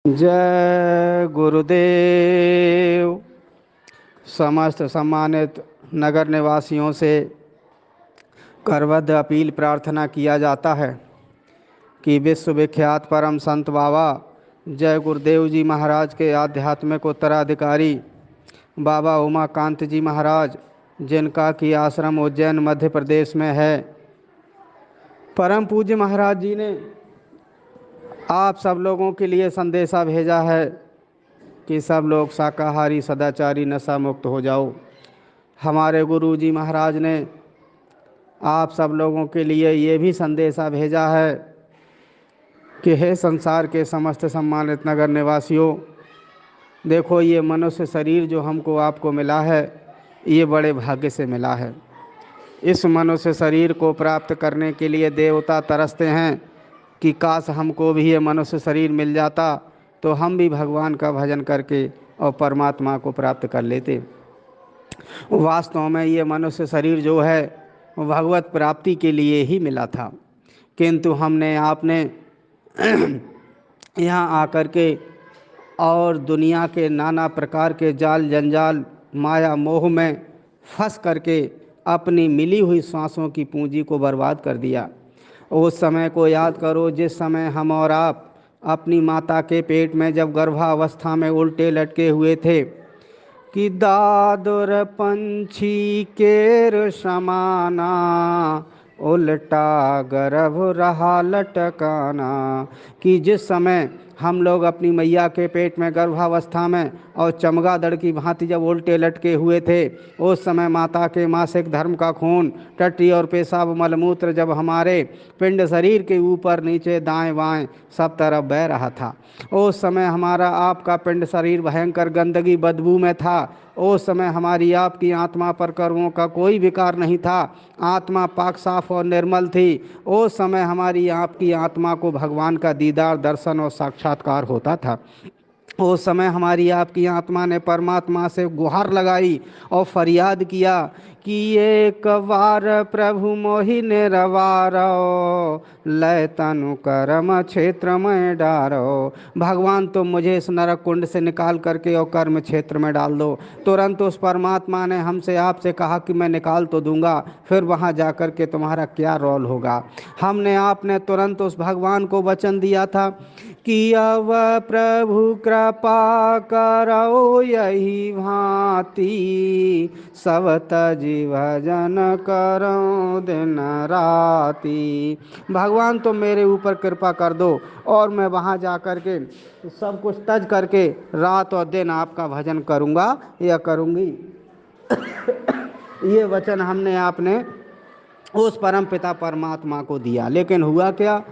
जय गुरुदेव। समस्त सम्मानित नगर निवासियों से करबद्ध अपील प्रार्थना किया जाता है कि विश्वविख्यात परम संत बाबा जय गुरुदेव जी महाराज के आध्यात्मिक उत्तराधिकारी बाबा उमाकांत जी महाराज, जिनका कि आश्रम उज्जैन मध्य प्रदेश में है, परम पूज्य महाराज जी ने आप सब लोगों के लिए संदेशा भेजा है कि सब लोग शाकाहारी सदाचारी नशा मुक्त हो जाओ। हमारे गुरु जी महाराज ने आप सब लोगों के लिए ये भी संदेशा भेजा है कि हे संसार के समस्त सम्मानित नगर निवासियों, देखो ये मनुष्य शरीर जो हमको आपको मिला है, ये बड़े भाग्य से मिला है। इस मनुष्य शरीर को प्राप्त करने के लिए देवता तरसते हैं कि काश हमको भी ये मनुष्य शरीर मिल जाता तो हम भी भगवान का भजन करके और परमात्मा को प्राप्त कर लेते। वास्तव में ये मनुष्य शरीर जो है भगवत प्राप्ति के लिए ही मिला था, किंतु हमने आपने यहाँ आकर के और दुनिया के नाना प्रकार के जाल जंजाल माया मोह में फंस करके अपनी मिली हुई सांसों की पूंजी को बर्बाद कर दिया। उस समय को याद करो जिस समय हम और आप अपनी माता के पेट में जब गर्भावस्था में उल्टे लटके हुए थे कि दादुर पंछी केर समाना, उल्टा गर्भ रहा लटकाना। कि जिस समय हम लोग अपनी मैया के पेट में गर्भावस्था में और चमगादड़ की भांति जब उल्टे लटके हुए थे, उस समय माता के मासिक धर्म का खून, टट्टी और पेशाब मलमूत्र जब हमारे पिंड शरीर के ऊपर नीचे दाएं बाएं सब तरफ बह रहा था। उस समय हमारा आपका पिंड शरीर भयंकर गंदगी बदबू में था। उस समय हमारी आपकी आत्मा पर कर्मों का कोई विकार नहीं था, आत्मा पाक साफ और निर्मल थी। उस समय हमारी आपकी आत्मा को भगवान का दीदार दर्शन और साक्षात्कार होता था। उस समय हमारी आपकी आत्मा ने परमात्मा से गुहार लगाई और फरियाद किया कि एक बार प्रभु मोहि निरवारो, लय तनु कर्म क्षेत्र में डारो। भगवान तुम मुझे इस नरक कुंड से निकाल करके और कर्म क्षेत्र में डाल दो। तुरंत उस परमात्मा ने हमसे आपसे कहा कि मैं निकाल तो दूंगा, फिर वहाँ जा कर के तुम्हारा क्या रोल होगा। हमने आपने तुरंत उस भगवान को वचन दिया था कि अब प्रभु कृपा करो यही भांति, सब तजी भजन करो दिन राति। भगवान तुम मेरे ऊपर कृपा कर दो और मैं वहाँ जा कर के सब कुछ तज करके रात और दिन आपका भजन करूँगा या करूँगी। ये वचन हमने आपने उस परम पिता परमात्मा को दिया। लेकिन हुआ क्या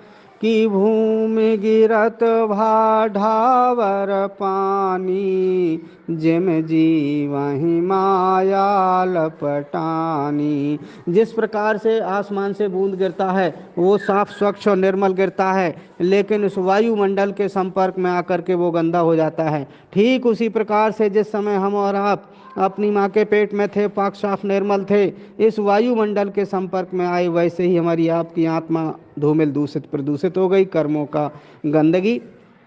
कि भूमि गिरत भाढ़ावर पानी, जिम जीवहि माया लपटानी। जिस प्रकार से आसमान से बूंद गिरता है वो साफ स्वच्छ और निर्मल गिरता है, लेकिन उस वायुमंडल के संपर्क में आकर के वो गंदा हो जाता है। ठीक उसी प्रकार से जिस समय हम और आप अपनी माँ के पेट में थे, पाक साफ निर्मल थे, इस वायुमंडल के संपर्क में आए, वैसे ही हमारी आपकी आत्मा धूमिल दूषित प्रदूषित हो गई। कर्मों का गंदगी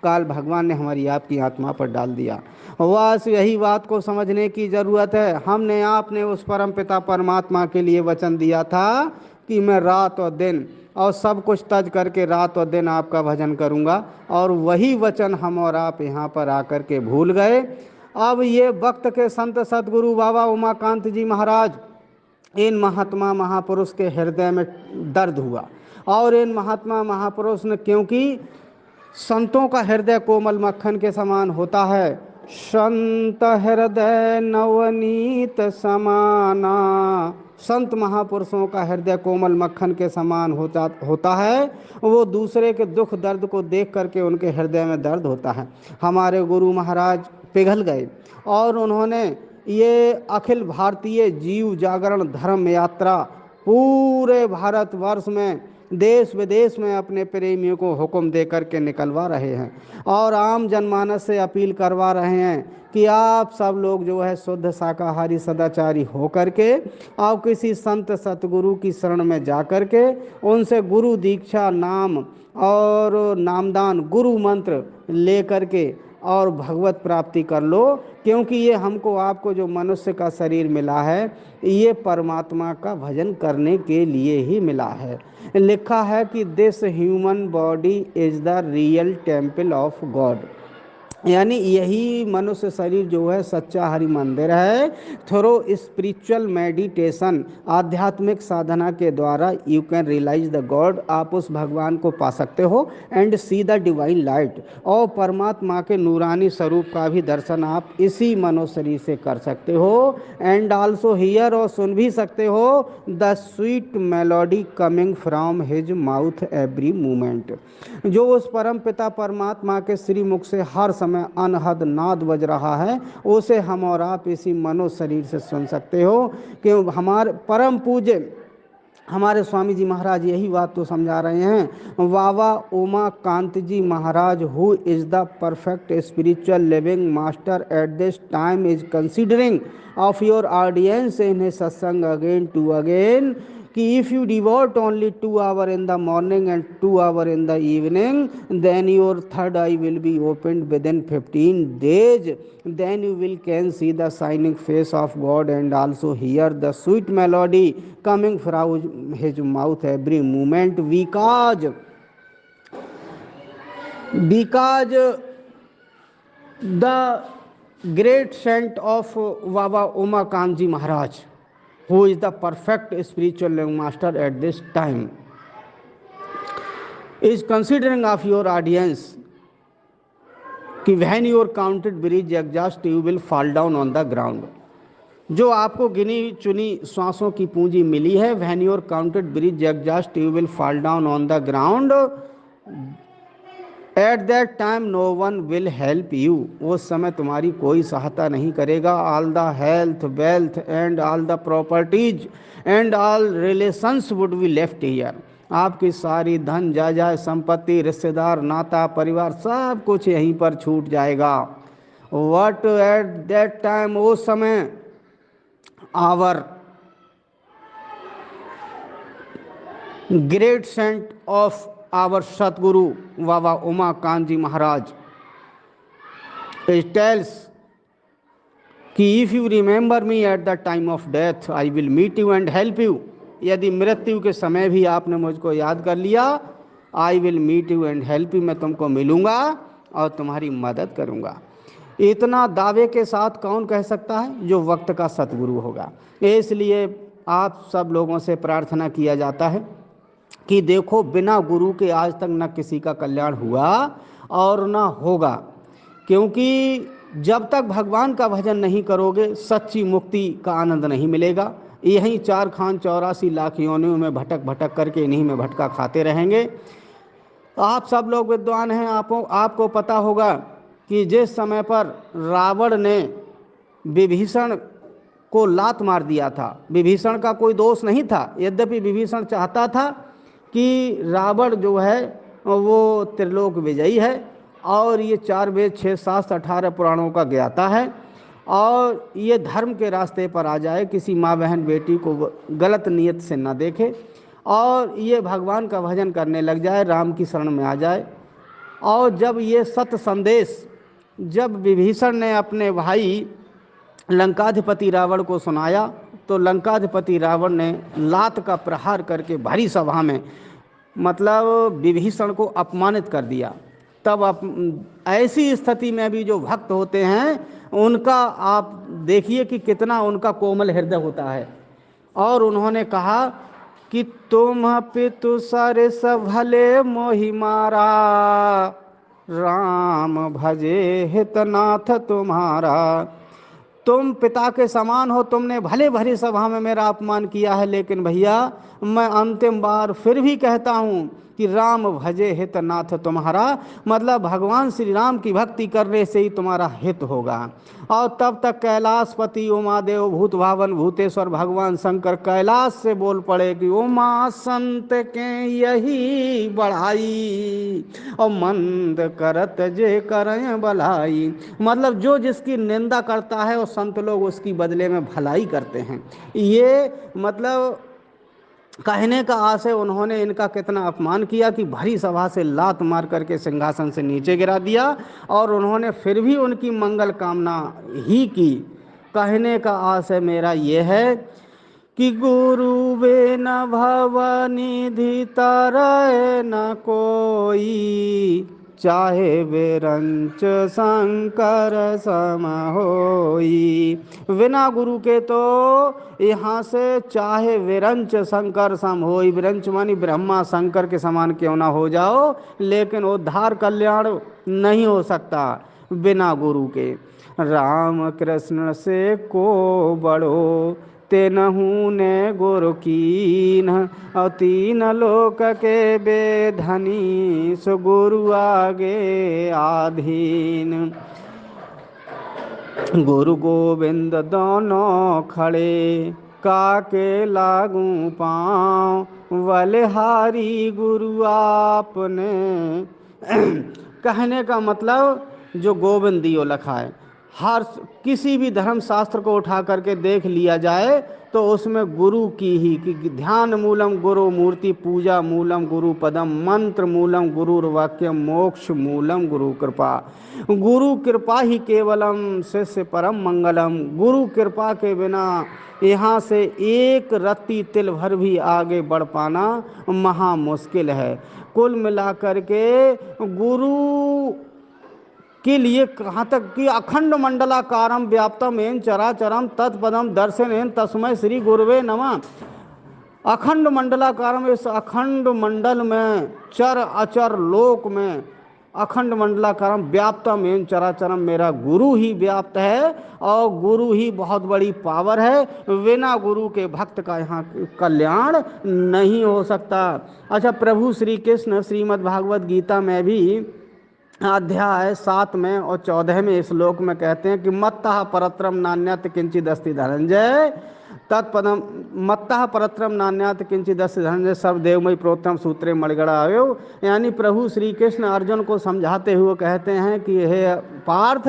काल भगवान ने हमारी आपकी आत्मा पर डाल दिया। बस यही बात को समझने की ज़रूरत है। हमने आपने उस परम पिता परमात्मा के लिए वचन दिया था कि मैं रात और दिन और सब कुछ तज करके रात और दिन आपका भजन करूँगा, और वही वचन हम और आप यहाँ पर आकर के भूल गए। अब ये वक्त के संत सदगुरु बाबा उमाकांत जी महाराज, इन महात्मा महापुरुष के हृदय में दर्द हुआ। और इन महात्मा महापुरुष ने, क्योंकि संतों का हृदय कोमल मक्खन के समान होता है, संत हृदय नवनीत समाना। संत महापुरुषों का हृदय कोमल मक्खन के समान होता है। वो दूसरे के दुख दर्द को देख करके उनके हृदय में दर्द होता है। हमारे गुरु महाराज पिघल गए और उन्होंने ये अखिल भारतीय जीव जागरण धर्म यात्रा पूरे भारतवर्ष में देश विदेश में अपने प्रेमियों को हुक्म दे करके निकलवा रहे हैं और आम जनमानस से अपील करवा रहे हैं कि आप सब लोग जो है शुद्ध शाकाहारी सदाचारी हो करके आप किसी संत सतगुरु की शरण में जा करके उनसे गुरु दीक्षा नाम और नामदान गुरु मंत्र ले करके और भगवत प्राप्ति कर लो, क्योंकि ये हमको आपको जो मनुष्य का शरीर मिला है ये परमात्मा का भजन करने के लिए ही मिला है। लिखा है कि this human body is the real temple of God, यानी यही मनुष्य शरीर जो है सच्चा हरि मंदिर है। थ्रो स्पिरिचुअल मेडिटेशन, आध्यात्मिक साधना के द्वारा you can realise the God, आप उस भगवान को पा सकते हो and see the divine light, और परमात्मा के नूरानी स्वरूप का भी दर्शन आप इसी मनुष्य शरीर से कर सकते हो। एंड आल्सो हियर, और सुन भी सकते हो the sweet melody coming from his mouth every moment, जो उस परम पिता परमात्मा के श्रीमुख से हर समय अनहद नाद बज रहा है उसे हम और आप इसी मनो शरीर से सुन सकते हो। कि हमारे परम पूज्य हमारे स्वामी जी महाराज यही बात तो समझा रहे हैं। Baba Uma Kant ji Maharaj, who is the perfect spiritual living master at this time, is considering of your audience in his satsang again to again, कि if you devote only 2 hours in the morning and 2 hours in the evening, then your third eye will be opened within 15 days, then you will can see the shining face of God and also hear the sweet melody coming from his mouth every moment, because the great saint of Baba Umakant Ji Maharaj, who is the perfect spiritual master at this time, is considering of your audience कि when your counted bridge exhaust you will fall down on the ground, जो आपको गिनी चुनी श्वासों की पूंजी मिली है, when your counted bridge exhaust you will fall down on the ground, at that time no one will help you, उस समय तुम्हारी कोई सहायता नहीं करेगा। All the health wealth and all the properties and all relations would be left here, आपकी सारी धन जायदाद संपत्ति रिश्तेदार नाता परिवार सब कुछ यहीं पर छूट जाएगा। वट एट दैट टाइम, उस समय our great saint of our Satguru Baba Umakant ji Maharaj tells कि if you remember me at the time of death I will meet you and help you, यदि मृत्यु के समय भी आपने मुझको याद कर लिया, I will meet you and help you, मैं तुमको मिलूंगा और तुम्हारी मदद करूंगा। इतना दावे के साथ कौन कह सकता है? जो वक्त का सतगुरु होगा। इसलिए आप सब लोगों से प्रार्थना किया जाता है कि देखो, बिना गुरु के आज तक न किसी का कल्याण हुआ और न होगा, क्योंकि जब तक भगवान का भजन नहीं करोगे सच्ची मुक्ति का आनंद नहीं मिलेगा। यहीं 4 खान 84 लाख योनियों में भटक भटक करके इन्हीं में भटका खाते रहेंगे। आप सब लोग विद्वान हैं, आपको पता होगा कि जिस समय पर रावण ने विभीषण को लात मार दिया था, विभीषण का कोई दोष नहीं था, यद्यपि विभीषण चाहता था कि रावण जो है वो त्रिलोक विजयी है और ये 4 वेद 6 शास्त्र 18 पुराणों का ज्ञाता है और ये धर्म के रास्ते पर आ जाए, किसी माँ बहन बेटी को गलत नीयत से न देखे और ये भगवान का भजन करने लग जाए, राम की शरण में आ जाए। और जब ये सत्य संदेश जब विभीषण ने अपने भाई लंकाधिपति रावण को सुनाया तो लंकाधिपति रावण ने लात का प्रहार करके भरी सभा में मतलब विभीषण को अपमानित कर दिया। तब ऐसी स्थिति में भी जो भक्त होते हैं उनका आप देखिए कि कितना उनका कोमल हृदय होता है। और उन्होंने कहा कि तुम पितु सरस भले मोहि मारा, राम भजे हितनाथ तुम्हारा। तुम पिता के समान हो, तुमने भले भरी सभा में मेरा अपमान किया है, लेकिन भैया मैं अंतिम बार फिर भी कहता हूँ कि राम भजे हित नाथ तुम्हारा, मतलब भगवान श्री राम की भक्ति करने से ही तुम्हारा हित होगा। और तब तक कैलाशपति उमादेव भूत भावन भूतेश्वर भगवान शंकर कैलाश से बोल पड़े कि उमा संत के यही बढ़ाई और मंद करत जे करें भलाई, मतलब जो जिसकी निंदा करता है और संत लोग उसकी बदले में भलाई करते हैं। ये मतलब कहने का आशय उन्होंने इनका कितना अपमान किया कि भरी सभा से लात मार करके सिंहासन से नीचे गिरा दिया, और उन्होंने फिर भी उनकी मंगल कामना ही की। कहने का आशय मेरा ये है कि गुरु बिन भवनिधि तरय न कोई, चाहे विरंच शंकर सम होई। बिना गुरु के तो यहाँ से चाहे विरंच शंकर सम होई, विरंच मानी ब्रह्मा शंकर के समान क्यों ना हो जाओ, लेकिन उद्धार कल्याण नहीं हो सकता बिना गुरु के। राम कृष्ण से को बड़ो तेनहू ने गुरु कीन, और तीन लोक के बेधनी सो गुरु आगे आधीन। गुरु गोविंद दोनों खड़े काके लागू पाँव, बलिहारी गुरु आपने। कहने का मतलब जो गोविंद दियो लखा है, हर किसी भी धर्म शास्त्र को उठा करके देख लिया जाए तो उसमें गुरु की ही, कि ध्यान मूलम गुरु मूर्ति, पूजा मूलम गुरु पदम, मंत्र मूलम गुरु वाक्यम, मोक्ष मूलम गुरु कृपा। गुरु कृपा ही केवलम शिष्य परम मंगलम। गुरु कृपा के बिना यहाँ से एक रत्ती तिल भर भी आगे बढ़ पाना महा मुश्किल है। कुल मिलाकर के गुरु के लिए कहाँ तक कि अखंड मंडलाकारम व्याप्तम एन चराचरम तत्पदम दर्शन तस्मै श्री गुरुवे नमः। अखंड मंडलाकारम, इस अखंड मंडल में चर अचर लोक में अखंड मंडलाकारम व्याप्तम एन चराचरम, मेरा गुरु ही व्याप्त है और गुरु ही बहुत बड़ी पावर है। बिना गुरु के भक्त का यहाँ कल्याण नहीं हो सकता। अच्छा, प्रभु श्री कृष्ण श्रीमद् भागवत गीता में भी अध्याय 7 में और 14 में श्लोक में कहते हैं कि मत्तः परत्रम नान्यत किंचिद अस्ति धनंजय तत्पदम, मत्तः परत्रम नान्यत किंचिद अस्ति धनंजय सब देवमयी प्रोत्तम सूत्रे मणिगणा आयो। यानी प्रभु श्री कृष्ण अर्जुन को समझाते हुए कहते हैं कि हे पार्थ,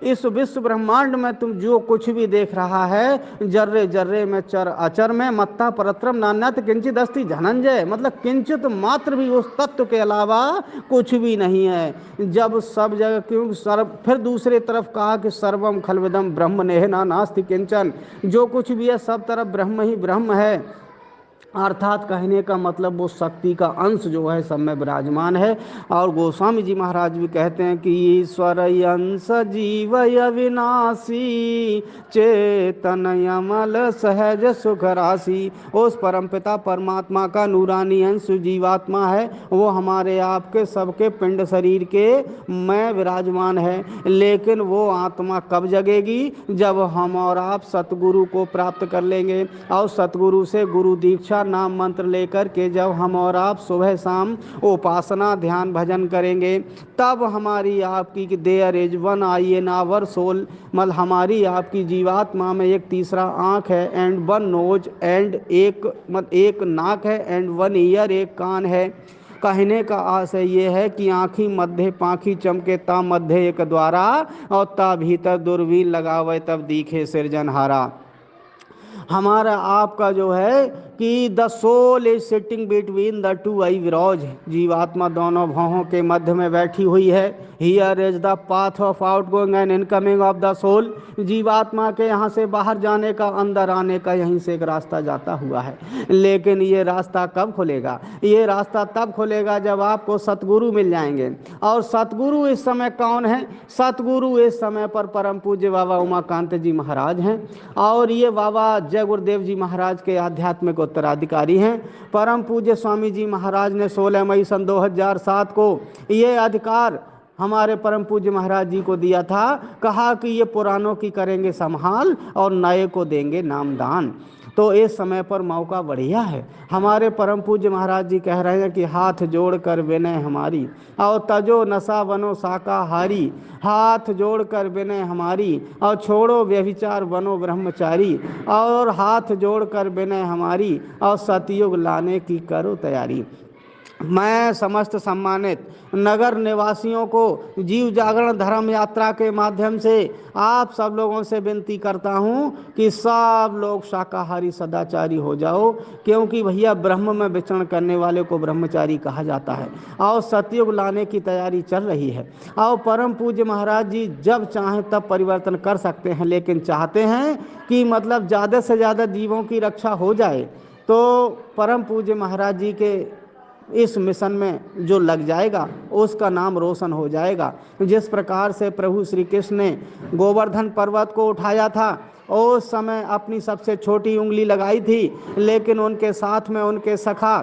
इस विश्व ब्रह्मांड में तुम जो कुछ भी देख रहा है, जर्रे जर्रे में चर अचर में मत्तः परत्रम नान्यत किंचिद अस्ति धनंजय, मतलब किंचित मात्र भी उस तत्व के अलावा कुछ भी नहीं है। जब सब जगह क्यों सर्व, फिर दूसरी तरफ कहा कि सर्वम खलविदम ब्रह्म नेह नास्ति किंचन, जो कुछ भी है सब तरफ ब्रह्म ही ब्रह्म है। अर्थात कहने का मतलब वो शक्ति का अंश जो है सब में विराजमान है। और गोस्वामी जी महाराज भी कहते हैं कि ईश्वर अंश जीव अविनाशी, चेतन अमल सहज सुख राशि। उस परमपिता परमात्मा का नूरानी अंश जीवात्मा है, वो हमारे आपके सबके पिंड शरीर के में विराजमान है। लेकिन वो आत्मा कब जगेगी? जब हम और आप सतगुरु को प्राप्त कर लेंगे, और सतगुरु से गुरु दीक्षा नाम मंत्र लेकर के जब हम और आप सुबह शाम उपासना ध्यान भजन करेंगे, तब हमारी आपकी there is one eye in our soul, मतलब हमारी आपकी जीवात्मा में एक तीसरा आँख है, एंड वन नोज, एंड एक नाक है, एंड वन ईयर, एक कान है। कहने का आशय ये है कि आँखी मध्य पाखी चमके ता मध्य एक द्वारा, और ता भीतर दूरबीन लगावे तब दिखे सिरजनहारा। हमारा आपका जो है कि the soul is sitting between the two eyebrows, जीवात्मा दोनों भौहों के मध्य में बैठी हुई है। Here is the path of out going and incoming of the soul, जीवात्मा के यहाँ से बाहर जाने का, अंदर आने का यहीं से एक रास्ता जाता हुआ है। लेकिन ये रास्ता कब खुलेगा? ये रास्ता तब खुलेगा जब आपको सतगुरु मिल जाएंगे। और सतगुरु इस समय कौन है? सतगुरु इस समय पर परम पूज्य बाबा उमाकांत जी महाराज हैं, और ये बाबा जय गुरुदेव जी महाराज के आध्यात्मिक उत्तराधिकारी हैं। परम पूज्य स्वामी जी महाराज ने 16 मई सन 2007 को ये अधिकार हमारे परम पूज्य महाराज जी को दिया था। कहा कि ये पुरानों की करेंगे संभाल और नए को देंगे नामदान। तो इस समय पर मौका बढ़िया है। हमारे परम पूज्य महाराज जी कह रहे हैं कि हाथ जोड़ कर विनय हमारी और तजो नशा बनो शाकाहारी, हाथ जोड़ कर विनय हमारी और छोड़ो व्यभिचार बनो ब्रह्मचारी, और हाथ जोड़ कर विनय हमारी और सतयुग लाने की करो तैयारी। मैं समस्त सम्मानित नगर निवासियों को जीव जागरण धर्म यात्रा के माध्यम से आप सब लोगों से विनती करता हूँ कि सब लोग शाकाहारी सदाचारी हो जाओ, क्योंकि भैया ब्रह्म में विचरण करने वाले को ब्रह्मचारी कहा जाता है और सतयुग लाने की तैयारी चल रही है। और परम पूज्य महाराज जी जब चाहें तब परिवर्तन कर सकते हैं, लेकिन चाहते हैं कि मतलब ज़्यादा से ज़्यादा जीवों की रक्षा हो जाए। तो परम पूज्य महाराज जी के इस मिशन में जो लग जाएगा उसका नाम रोशन हो जाएगा। जिस प्रकार से प्रभु श्री कृष्ण ने गोवर्धन पर्वत को उठाया था, उस समय अपनी सबसे छोटी उंगली लगाई थी, लेकिन उनके साथ में उनके सखा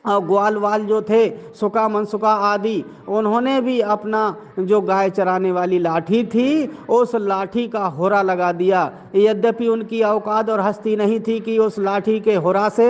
और ग्वाल वाल जो थे, सुका मनसुका आदि, उन्होंने भी अपना जो गाय चराने वाली लाठी थी उस लाठी का होरा लगा दिया। यद्यपि उनकी औकात और हस्ती नहीं थी कि उस लाठी के होरा से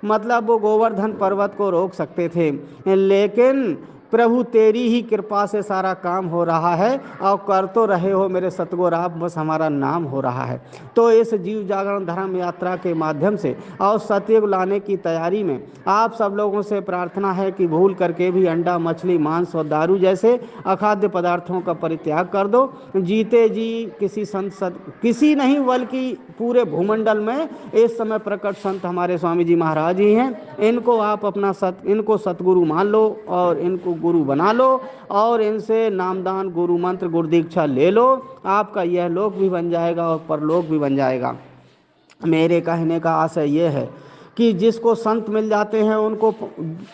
मतलब वो गोवर्धन पर्वत को रोक सकते थे, लेकिन प्रभु तेरी ही कृपा से सारा काम हो रहा है और कर तो रहे हो मेरे सतगुरु आप, बस हमारा नाम हो रहा है। तो इस जीव जागरण धर्म यात्रा के माध्यम से और सतयुग लाने की तैयारी में आप सब लोगों से प्रार्थना है कि भूल करके भी अंडा मछली मांस और दारू जैसे अखाद्य पदार्थों का परित्याग कर दो। जीते जी किसी नहीं बल्कि पूरे भूमंडल में इस समय प्रकट संत हमारे स्वामी जी महाराज ही हैं। इनको आप अपना इनको सतगुरु मान लो और इनको गुरु बना लो और इनसे नामदान गुरु मंत्र गुरु दीक्षा ले लो। आपका यह लोक भी बन जाएगा और परलोक भी बन जाएगा। मेरे कहने का आशय यह है कि जिसको संत मिल जाते हैं उनको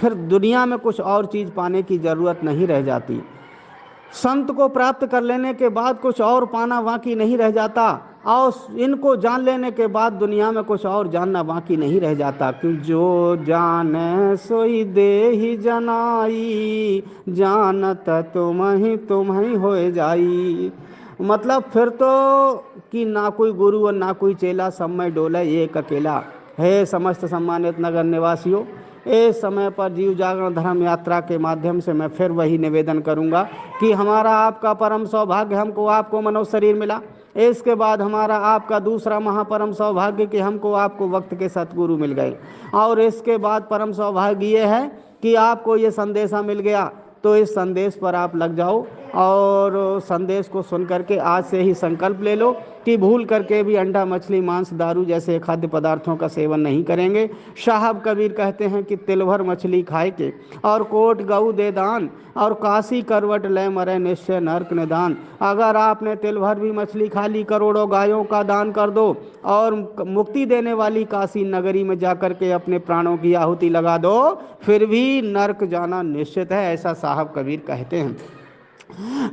फिर दुनिया में कुछ और चीज़ पाने की ज़रूरत नहीं रह जाती। संत को प्राप्त कर लेने के बाद कुछ और पाना बाकी नहीं रह जाता, और इनको जान लेने के बाद दुनिया में कुछ और जानना बाकी नहीं रह जाता। कि जो जाने सोई देहि जनाई, जानत तुम ही हो जाई। मतलब फिर तो कि ना कोई गुरु और ना कोई चेला, सब में डोले एक अकेला। हे समस्त सम्मानित नगर निवासियों, इस समय पर जीव जागरण धर्म यात्रा के माध्यम से मैं फिर वही निवेदन करूंगा कि हमारा आपका परम सौभाग्य हमको आपको मनुष्य शरीर मिला। इसके बाद हमारा आपका दूसरा महापरम सौभाग्य कि हमको आपको वक्त के सतगुरु मिल गए। और इसके बाद परम सौभाग्य ये है कि आपको ये संदेशा मिल गया, तो इस संदेश पर आप लग जाओ और संदेश को सुन करके आज से ही संकल्प ले लो कि भूल करके भी अंडा मछली मांस दारू जैसे खाद्य पदार्थों का सेवन नहीं करेंगे। साहब कबीर कहते हैं कि तिल भर मछली खाए के और कोट गऊ दे दान और काशी करवट ले मरे निश्चय नरक निदान। अगर आपने तिल भर भी मछली खा ली, करोड़ों गायों का दान कर दो और मुक्ति देने वाली काशी नगरी में जाकर के अपने प्राणों की आहुति लगा दो, फिर भी नरक जाना निश्चित है, ऐसा साहब कबीर कहते हैं।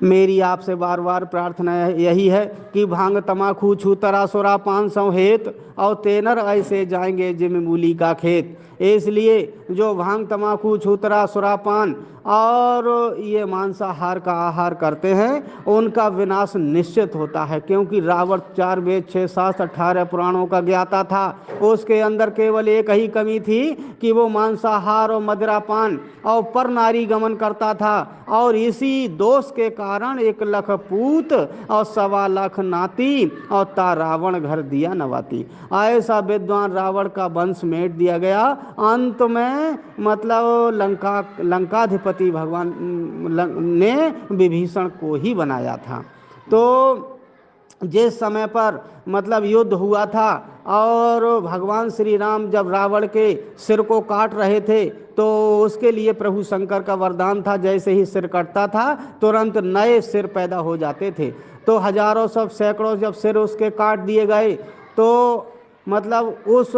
मेरी आपसे बार बार प्रार्थना यही है कि भांग तमाखू छूतरा सुरा पान सौ हेत और तेनर ऐसे जाएंगे जिम मूली का खेत। इसलिए जो भांग तमाकू छूतरा सुरापान और ये मांसाहार का आहार करते हैं उनका विनाश निश्चित होता है, क्योंकि रावण 4 वेद 6 शास्त्र 18 पुराणों का ज्ञाता था। उसके अंदर केवल एक ही कमी थी कि वो मांसाहार और मदिरापान और पर नारी गमन करता था, और इसी दोष के कारण 1 लाख पूत और 1.25 लाख नाती और ता रावण घर दिया नवाती। ऐसा विद्वान रावण का वंश मेट दिया गया। अंत में मतलब लंकाधिपति भगवान ने विभीषण को ही बनाया था। तो जिस समय पर मतलब युद्ध हुआ था और भगवान श्री राम जब रावण के सिर को काट रहे थे, तो उसके लिए प्रभु शंकर का वरदान था, जैसे ही सिर कटता था तुरंत नए सिर पैदा हो जाते थे। तो हजारों सब सैकड़ों जब सिर उसके काट दिए गए, तो मतलब उस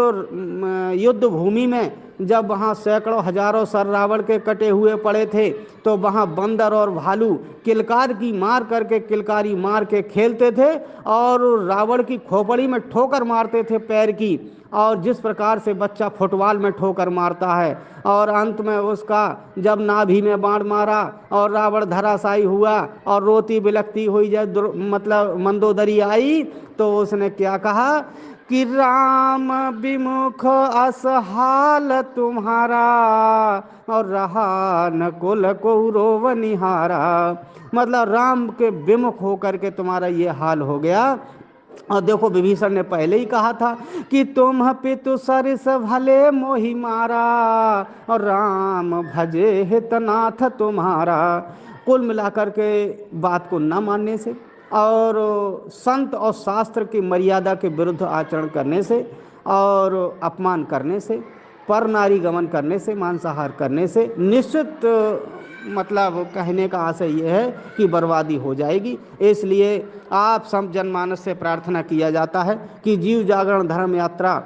युद्ध भूमि में जब वहाँ सैकड़ों हजारों सर रावण के कटे हुए पड़े थे, तो वहाँ बंदर और भालू किलकार की मार करके किलकारी मार के खेलते थे और रावण की खोपड़ी में ठोकर मारते थे पैर की, और जिस प्रकार से बच्चा फुटबॉल में ठोकर मारता है, और अंत में उसका जब नाभि में बाण मारा और रावण धराशायी हुआ और रोती बिलखती हुई जब मतलब मंदोदरी आई, तो उसने क्या कहा कि राम विमुख असहाल तुम्हारा और रहा न कुल कौरव निहारा। मतलब राम के विमुख होकर के तुम्हारा ये हाल हो गया। और देखो विभीषण ने पहले ही कहा था कि तुम पितु सरिस भले मोहि मारा और राम भजे हितनाथ तुम्हारा। कुल मिलाकर के बात को न मानने से और संत और शास्त्र की मर्यादा के विरुद्ध आचरण करने से और अपमान करने से, पर नारी गमन करने से, मांसाहार करने से निश्चित मतलब कहने का आशय यह है कि बर्बादी हो जाएगी। इसलिए आप सब जनमानस से प्रार्थना किया जाता है कि जीव जागरण धर्म यात्रा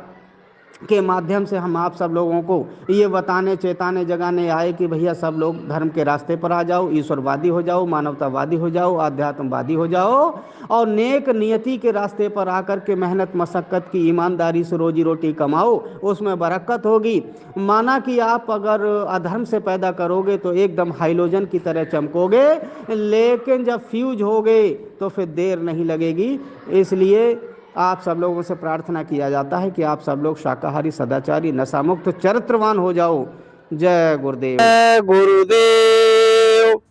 के माध्यम से हम आप सब लोगों को ये बताने चेताने जगाने आए कि भैया सब लोग धर्म के रास्ते पर आ जाओ, ईश्वरवादी हो जाओ, मानवतावादी हो जाओ, आध्यात्मवादी हो जाओ और नेक नियति के रास्ते पर आकर के मेहनत मशक्क़त की ईमानदारी से रोजी रोटी कमाओ, उसमें बरकत होगी। माना कि आप अगर अधर्म से पैदा करोगे तो एकदम हाइलोजन की तरह चमकोगे, लेकिन जब फ्यूज होगे तो फिर देर नहीं लगेगी। इसलिए आप सब लोगों से प्रार्थना किया जाता है कि आप सब लोग शाकाहारी, सदाचारी, नशामुक्त, चरित्रवान हो जाओ। जय गुरुदेव। जय गुरुदेव।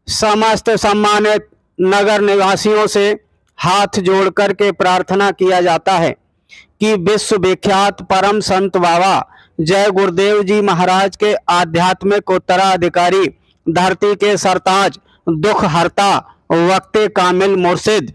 समस्त सम्मानित नगर निवासियों से हाथ जोड़ करके प्रार्थना किया जाता है कि विश्व विख्यात परम संत बाबा जय गुरुदेव जी महाराज के आध्यात्मिक उत्तराधिकारी, धरती के सरताज, दुख हरता, वक्ते कामिल मुर्शिद,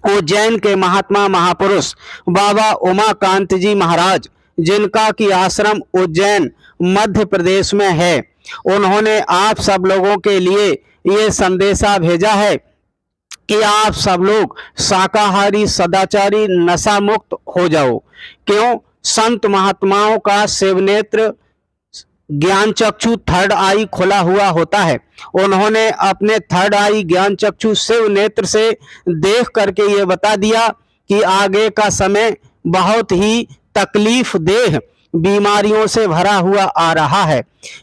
उज्जैन के महात्मा महापुरुष बाबा उमाकांत जी महाराज, जिनका की आश्रम उज्जैन मध्य प्रदेश में है, उन्होंने आप सब लोगों के लिए ये संदेशा भेजा है कि आप सब लोग शाकाहारी, सदाचारी, नशा मुक्त हो जाओ। क्यों? संत महात्माओं का शिवनेत्र ज्ञान चक्षु थर्ड आई खुला हुआ होता है। उन्होंने अपने थर्ड आई ज्ञान चक्षु शिव नेत्र से देख करके ये बता दिया कि आगे का समय बहुत ही तकलीफ देह बीमारियों से भरा हुआ आ रहा है,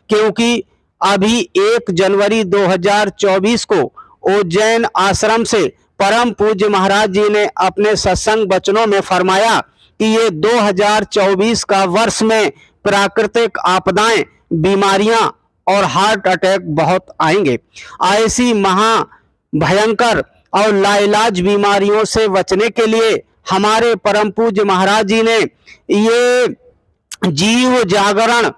क्योंकि अभी 1 जनवरी 2024 को उज्जैन आश्रम से परम पूज्य महाराज जी ने अपने सत्संग वचनों में फरमाया कि ये 2024 का वर्ष में प्राकृतिक आपदाएं, बीमारियां और हार्ट अटैक बहुत आएंगे। ऐसी महा भयंकर और लाइलाज बीमारियों से बचने के लिए हमारे परम पूज्य महाराज जी ने ये जीव जागरण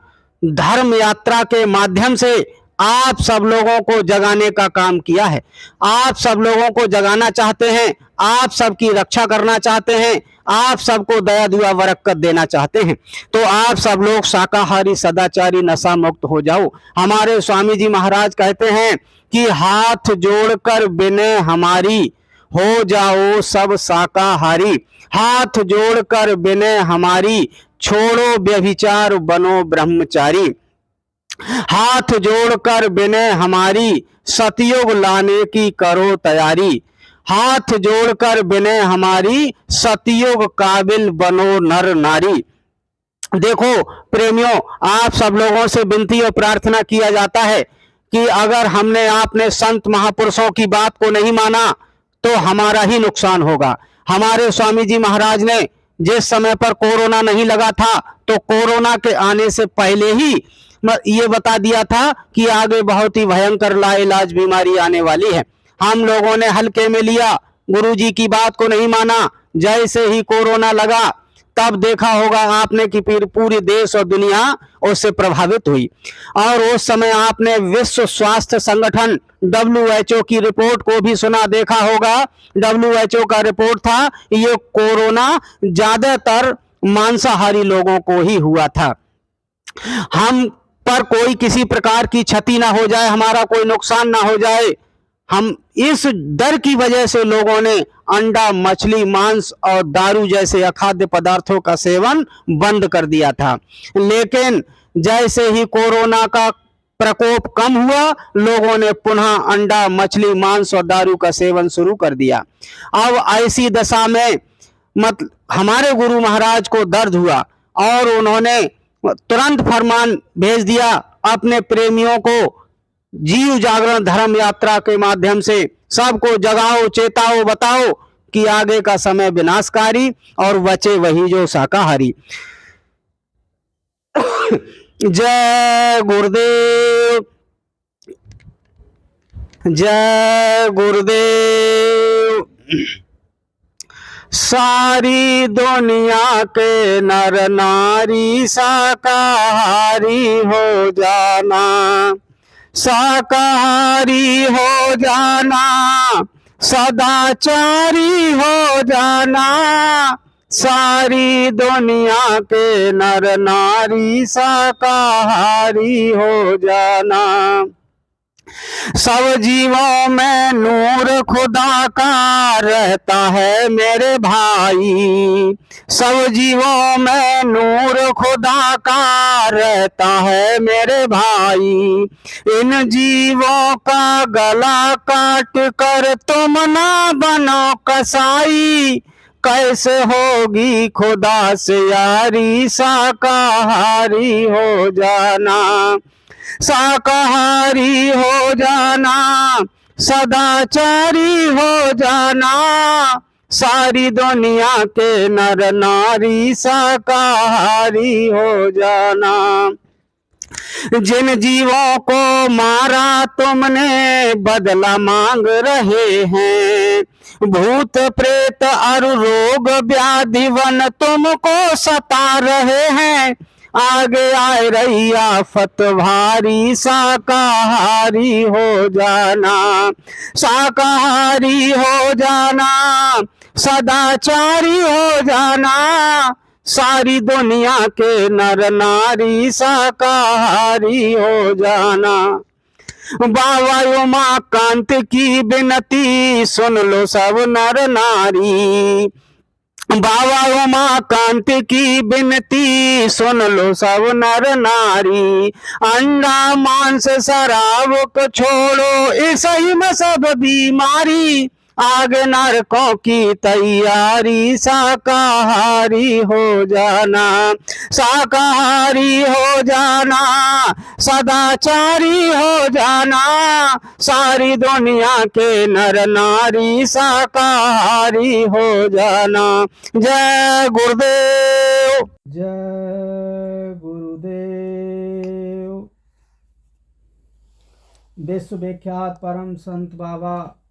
धर्म यात्रा के माध्यम से आप सब लोगों को जगाने का काम किया है। आप सब लोगों को जगाना चाहते हैं, आप सबकी रक्षा करना चाहते हैं, आप सबको दया दुआ बरकत देना चाहते हैं, तो आप सब लोग शाकाहारी, सदाचारी, नशा मुक्त हो जाओ। हमारे स्वामी जी महाराज कहते हैं कि हाथ जोड़कर विनय हमारी, हो जाओ सब शाकाहारी। हाथ जोड़कर विनय हमारी, छोड़ो व्यभिचार बनो ब्रह्मचारी। हाथ जोड़कर विनय हमारी, सतयुग लाने की करो तैयारी। हाथ जोड़कर विनय हमारी, सतयुग काबिल बनो नर नारी। देखो प्रेमियों, आप सब लोगों से विनती और प्रार्थना किया जाता है कि अगर हमने आपने संत महापुरुषों की बात को नहीं माना तो हमारा ही नुकसान होगा। हमारे स्वामी जी महाराज ने जिस समय पर कोरोना नहीं लगा था तो कोरोना के आने से पहले ही ये बता दिया था कि आगे बहुत ही भयंकर लाइलाज बीमारी आने वाली है। हम लोगों ने हल्के में लिया, गुरुजी की बात को नहीं माना। जैसे ही कोरोना लगा तब देखा होगा आपने कि फिर पूरी देश और दुनिया उससे प्रभावित हुई। और उस समय आपने विश्व स्वास्थ्य संगठन WHO की रिपोर्ट को भी सुना, देखा होगा। WHO का रिपोर्ट था ये कोरोना ज्यादातर मांसाहारी लोगों को ही हुआ था। हम पर कोई किसी प्रकार की क्षति ना हो जाए, हमारा कोई नुकसान ना हो जाए, हम इस डर की वजह से लोगों ने अंडा, मछली, मांस और दारू जैसे अखाद्य पदार्थों का सेवन बंद कर दिया था। लेकिन जैसे ही कोरोना का प्रकोप कम हुआ, लोगों ने पुनः अंडा, मछली, मांस और दारू का सेवन शुरू कर दिया। अब ऐसी दशा में हमारे गुरु महाराज को दर्द हुआ और उन्होंने तुरंत फरमान भेज दिया अपने प्रेमियों को, जीव जागरण धर्म यात्रा के माध्यम से सबको जगाओ, चेताओ, बताओ कि आगे का समय विनाशकारी और बचे वही जो शाकाहारी। जय गुरुदेव, जय गुरुदेव। सारी दुनिया के नर नारी शाकाहारी हो जाना, शाकाहारी हो जाना, सदाचारी हो जाना। सारी दुनिया के नर नारी शाकाहारी हो जाना। सब जीवों में नूर खुदा का रहता है मेरे भाई, सब जीवों में नूर खुदा का रहता है मेरे भाई। इन जीवों का गला काट कर तुम ना बनो कसाई, कैसे होगी खुदा से यारी, शाकाहारी हो जाना, शाकाहारी हो जाना, सदाचारी हो जाना। सारी दुनिया के नर नारी शाकाहारी हो जाना। जिन जीवों को मारा तुमने बदला मांग रहे हैं, भूत प्रेत और रोग व्याधि वन तुमको सता रहे हैं। आगे आए रही आफत भारी, शाकाहारी हो जाना, शाकाहारी हो जाना, सदाचारी हो जाना। सारी दुनिया के नर नारी शाकाहारी हो जाना। बाबा उमाकांत की विनती सुन लो सब नर नारी, बाबा उमाकांत की विनती सुन लो सब नर नारी। अंडा, मांस, शराब को छोड़ो, इसी में सब बीमारी। आगे नरकों की तैयारी, शाकाहारी हो जाना, शाकाहारी हो जाना, सदाचारी हो जाना। सारी दुनिया के नर नारी शाकाहारी हो जाना। जय गुरुदेव, जय गुरुदेव। विश्व विख्यात परम संत बाबा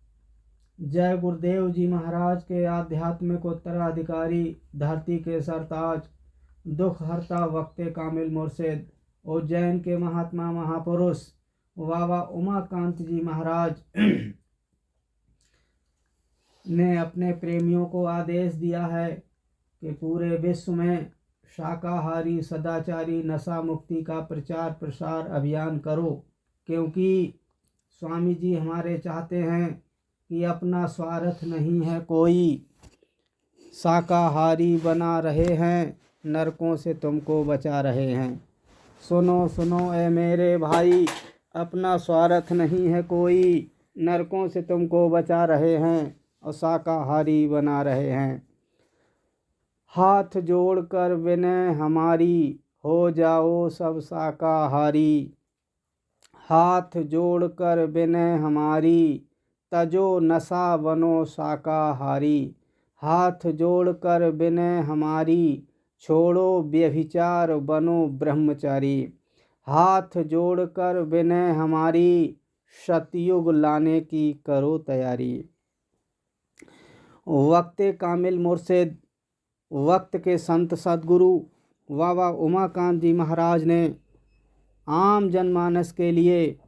जय गुरुदेव जी महाराज के आध्यात्मिक उत्तराधिकारी, धरती के सरताज, दुख हरता वक्ते कामिल मुर्शिद, उज्जैन के महात्मा महापुरुष बाबा उमाकांत जी महाराज ने अपने प्रेमियों को आदेश दिया है कि पूरे विश्व में शाकाहारी, सदाचारी, नशा मुक्ति का प्रचार प्रसार अभियान करो। क्योंकि स्वामी जी हमारे चाहते हैं कि अपना स्वार्थ नहीं है कोई, शाकाहारी बना रहे हैं, नरकों से तुमको बचा रहे हैं। सुनो सुनो ए मेरे भाई, अपना स्वार्थ नहीं है कोई, नरकों से तुमको बचा रहे हैं और शाकाहारी बना रहे हैं। हाथ जोड़कर विनय हमारी, हो जाओ सब शाकाहारी। हाथ जोड़कर विनय हमारी, तजो नशा बनो शाकाहारी। हाथ जोड़कर विनय हमारी, छोड़ो व्यभिचार बनो ब्रह्मचारी। हाथ जोड़कर विनय हमारी, सतयुग लाने की करो तैयारी। वक्ते कामिल मुर्शिद, वक्त के संत सदगुरु बाबा उमाकांत जी महाराज ने आम जनमानस के लिए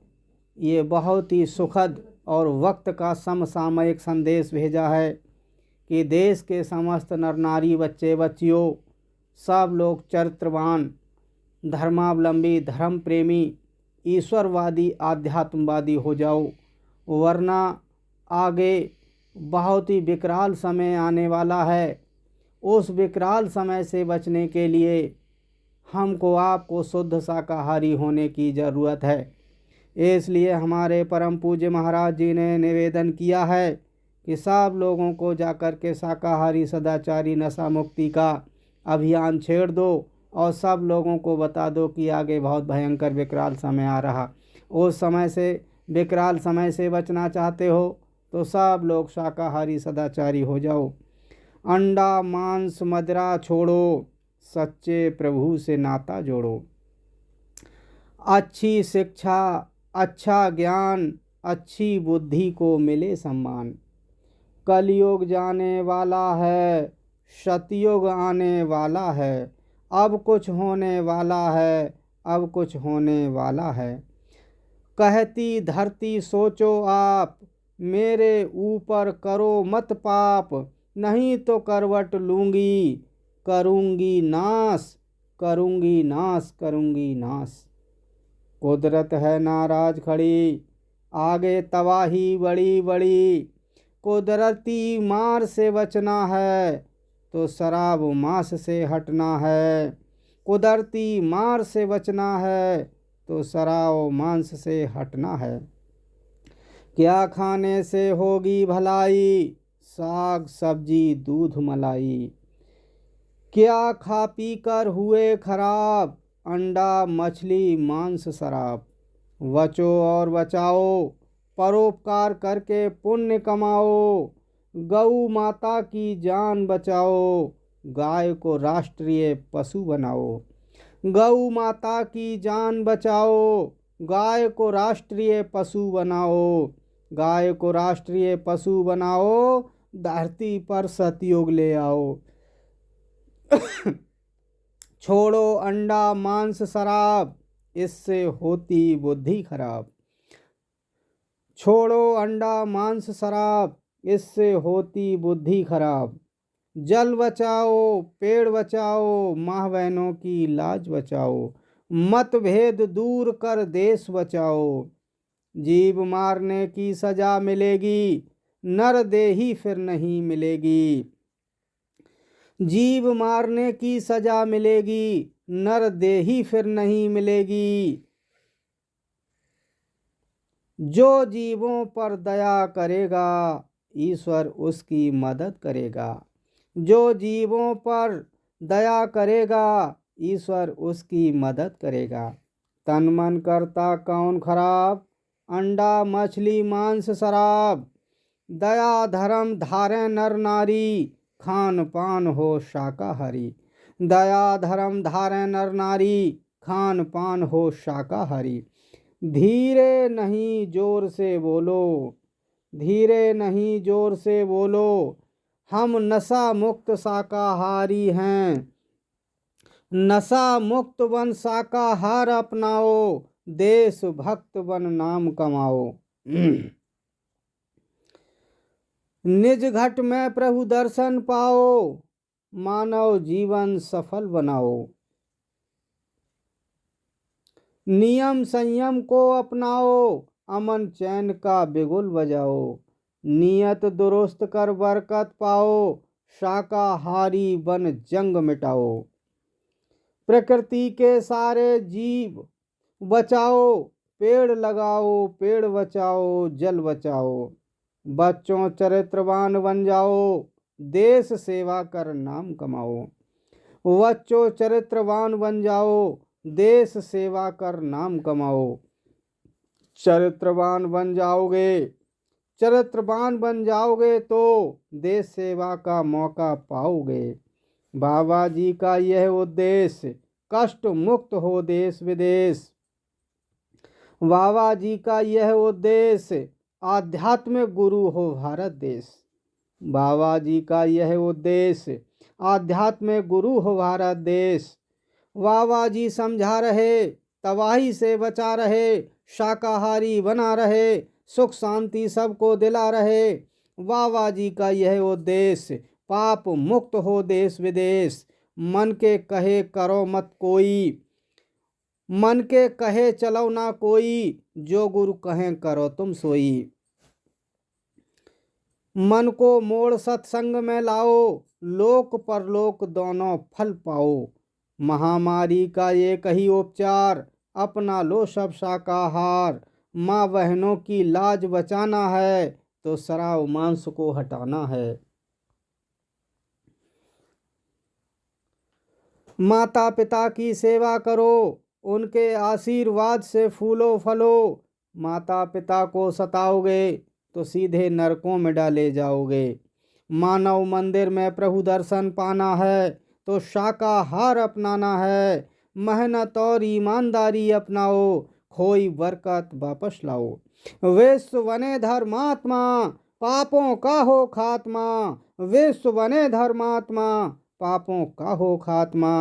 ये बहुत ही सुखद और वक्त का समसामयिक संदेश भेजा है कि देश के समस्त नर नारी, बच्चे बच्चियों, सब लोग चरित्रवान, धर्मावलंबी, धर्म प्रेमी, ईश्वरवादी, आध्यात्मवादी हो जाओ, वरना आगे बहुत ही विकराल समय आने वाला है। उस विकराल समय से बचने के लिए हमको आपको शुद्ध शाकाहारी होने की ज़रूरत है। इसलिए हमारे परम पूज्य महाराज जी ने निवेदन किया है कि सब लोगों को जाकर के शाकाहारी सदाचारी नशा मुक्ति का अभियान छेड़ दो और सब लोगों को बता दो कि आगे बहुत भयंकर विकराल समय आ रहा। उस समय से विकराल समय से बचना चाहते हो तो सब लोग शाकाहारी सदाचारी हो जाओ। अंडा मांस मदिरा छोड़ो, सच्चे प्रभु से नाता जोड़ो। अच्छी शिक्षा, अच्छा ज्ञान, अच्छी बुद्धि को मिले सम्मान। कलयुग जाने वाला है, सतयुग आने वाला है। अब कुछ होने वाला है, अब कुछ होने वाला है। कहती धरती सोचो आप, मेरे ऊपर करो मत पाप। नहीं तो करवट लूँगी, करूँगी नाश, करूँगी नाश, करूँगी नाश। कुदरत है नाराज खड़ी, आगे तबाही बड़ी बड़ी। कुदरती मार से बचना है तो शराब मांस से हटना है। कुदरती मार से बचना है तो शराब मांस से हटना है। क्या खाने से होगी भलाई, साग सब्जी दूध मलाई। क्या खा पी कर हुए खराब, अंडा मछली मांस शराब। बचो और बचाओ, परोपकार करके पुण्य कमाओ। गौ माता की जान बचाओ, गाय को राष्ट्रीय पशु बनाओ। गौ माता की जान बचाओ, गाय को राष्ट्रीय पशु बनाओ। गाय को राष्ट्रीय पशु बनाओ, धरती पर सतयुग ले आओ। छोड़ो अंडा मांस शराब, इससे होती बुद्धि खराब। छोड़ो अंडा मांस शराब, इससे होती बुद्धि खराब। जल बचाओ, पेड़ बचाओ, माँ बहनों की लाज बचाओ। मतभेद दूर कर देश बचाओ। जीव मारने की सजा मिलेगी, नरदेही फिर नहीं मिलेगी। जीव मारने की सजा मिलेगी, नरदेही फिर नहीं मिलेगी। जो जीवों पर दया करेगा, ईश्वर उसकी मदद करेगा। जो जीवों पर दया करेगा, ईश्वर उसकी मदद करेगा। तन मन करता कौन खराब, अंडा मछली मांस शराब। दया धर्म धारे नर नारी, खान पान हो शाकाहारी। दया धर्म धारे नर नारी, खान पान हो शाकाहारी। धीरे नहीं जोर से बोलो, धीरे नहीं जोर से बोलो। हम नशा मुक्त शाकाहारी हैं। नशा मुक्त बन शाकाहार अपनाओ, देश भक्त बन नाम कमाओ। निज घट में प्रभु दर्शन पाओ, मानव जीवन सफल बनाओ। नियम संयम को अपनाओ, अमन चैन का बिगुल बजाओ। नियत दुरुस्त कर बरकत पाओ, शाकाहारी बन जंग मिटाओ। प्रकृति के सारे जीव बचाओ, पेड़ लगाओ, पेड़ बचाओ, जल बचाओ। बच्चों चरित्रवान बन जाओ, देश सेवा कर नाम कमाओ। बच्चों चरित्रवान बन जाओ, देश सेवा कर नाम कमाओ। चरित्रवान बन जाओगे, चरित्रवान बन जाओगे तो देश सेवा का मौका पाओगे। बाबा जी का यह उद्देश्य, कष्ट मुक्त हो देश विदेश। बाबा जी का यह उद्देश्य, आध्यात्मिक गुरु हो भारत देश। बाबा जी का यह उद्देश्य, आध्यात्मिक गुरु हो भारत देश। बाबा जी समझा रहे, तबाही से बचा रहे, शाकाहारी बना रहे, सुख शांति सबको दिला रहे। बाबा जी का यह उद्देश्य, पाप मुक्त हो देश विदेश। मन के कहे करो मत कोई, मन के कहे चलो ना कोई, जो गुरु कहें करो तुम सोई। मन को मोड़ सत्संग में लाओ, लोक परलोक दोनों फल पाओ। महामारी का एक ही उपचार, अपना लो सब शाकाहार। माँ बहनों की लाज बचाना है, तो शराब मांस को हटाना है। माता पिता की सेवा करो, उनके आशीर्वाद से फूलो फलो। माता पिता को सताओगे तो सीधे नरकों में डाले जाओगे। मानव मंदिर में प्रभु दर्शन पाना है, तो शाकाहार अपनाना है। मेहनत और ईमानदारी अपनाओ, खोई बरकत वापस लाओ। विश्व बने धर्मात्मा, पापों का हो खात्मा। विश्व बने धर्मात्मा, पापों का हो खात्मा।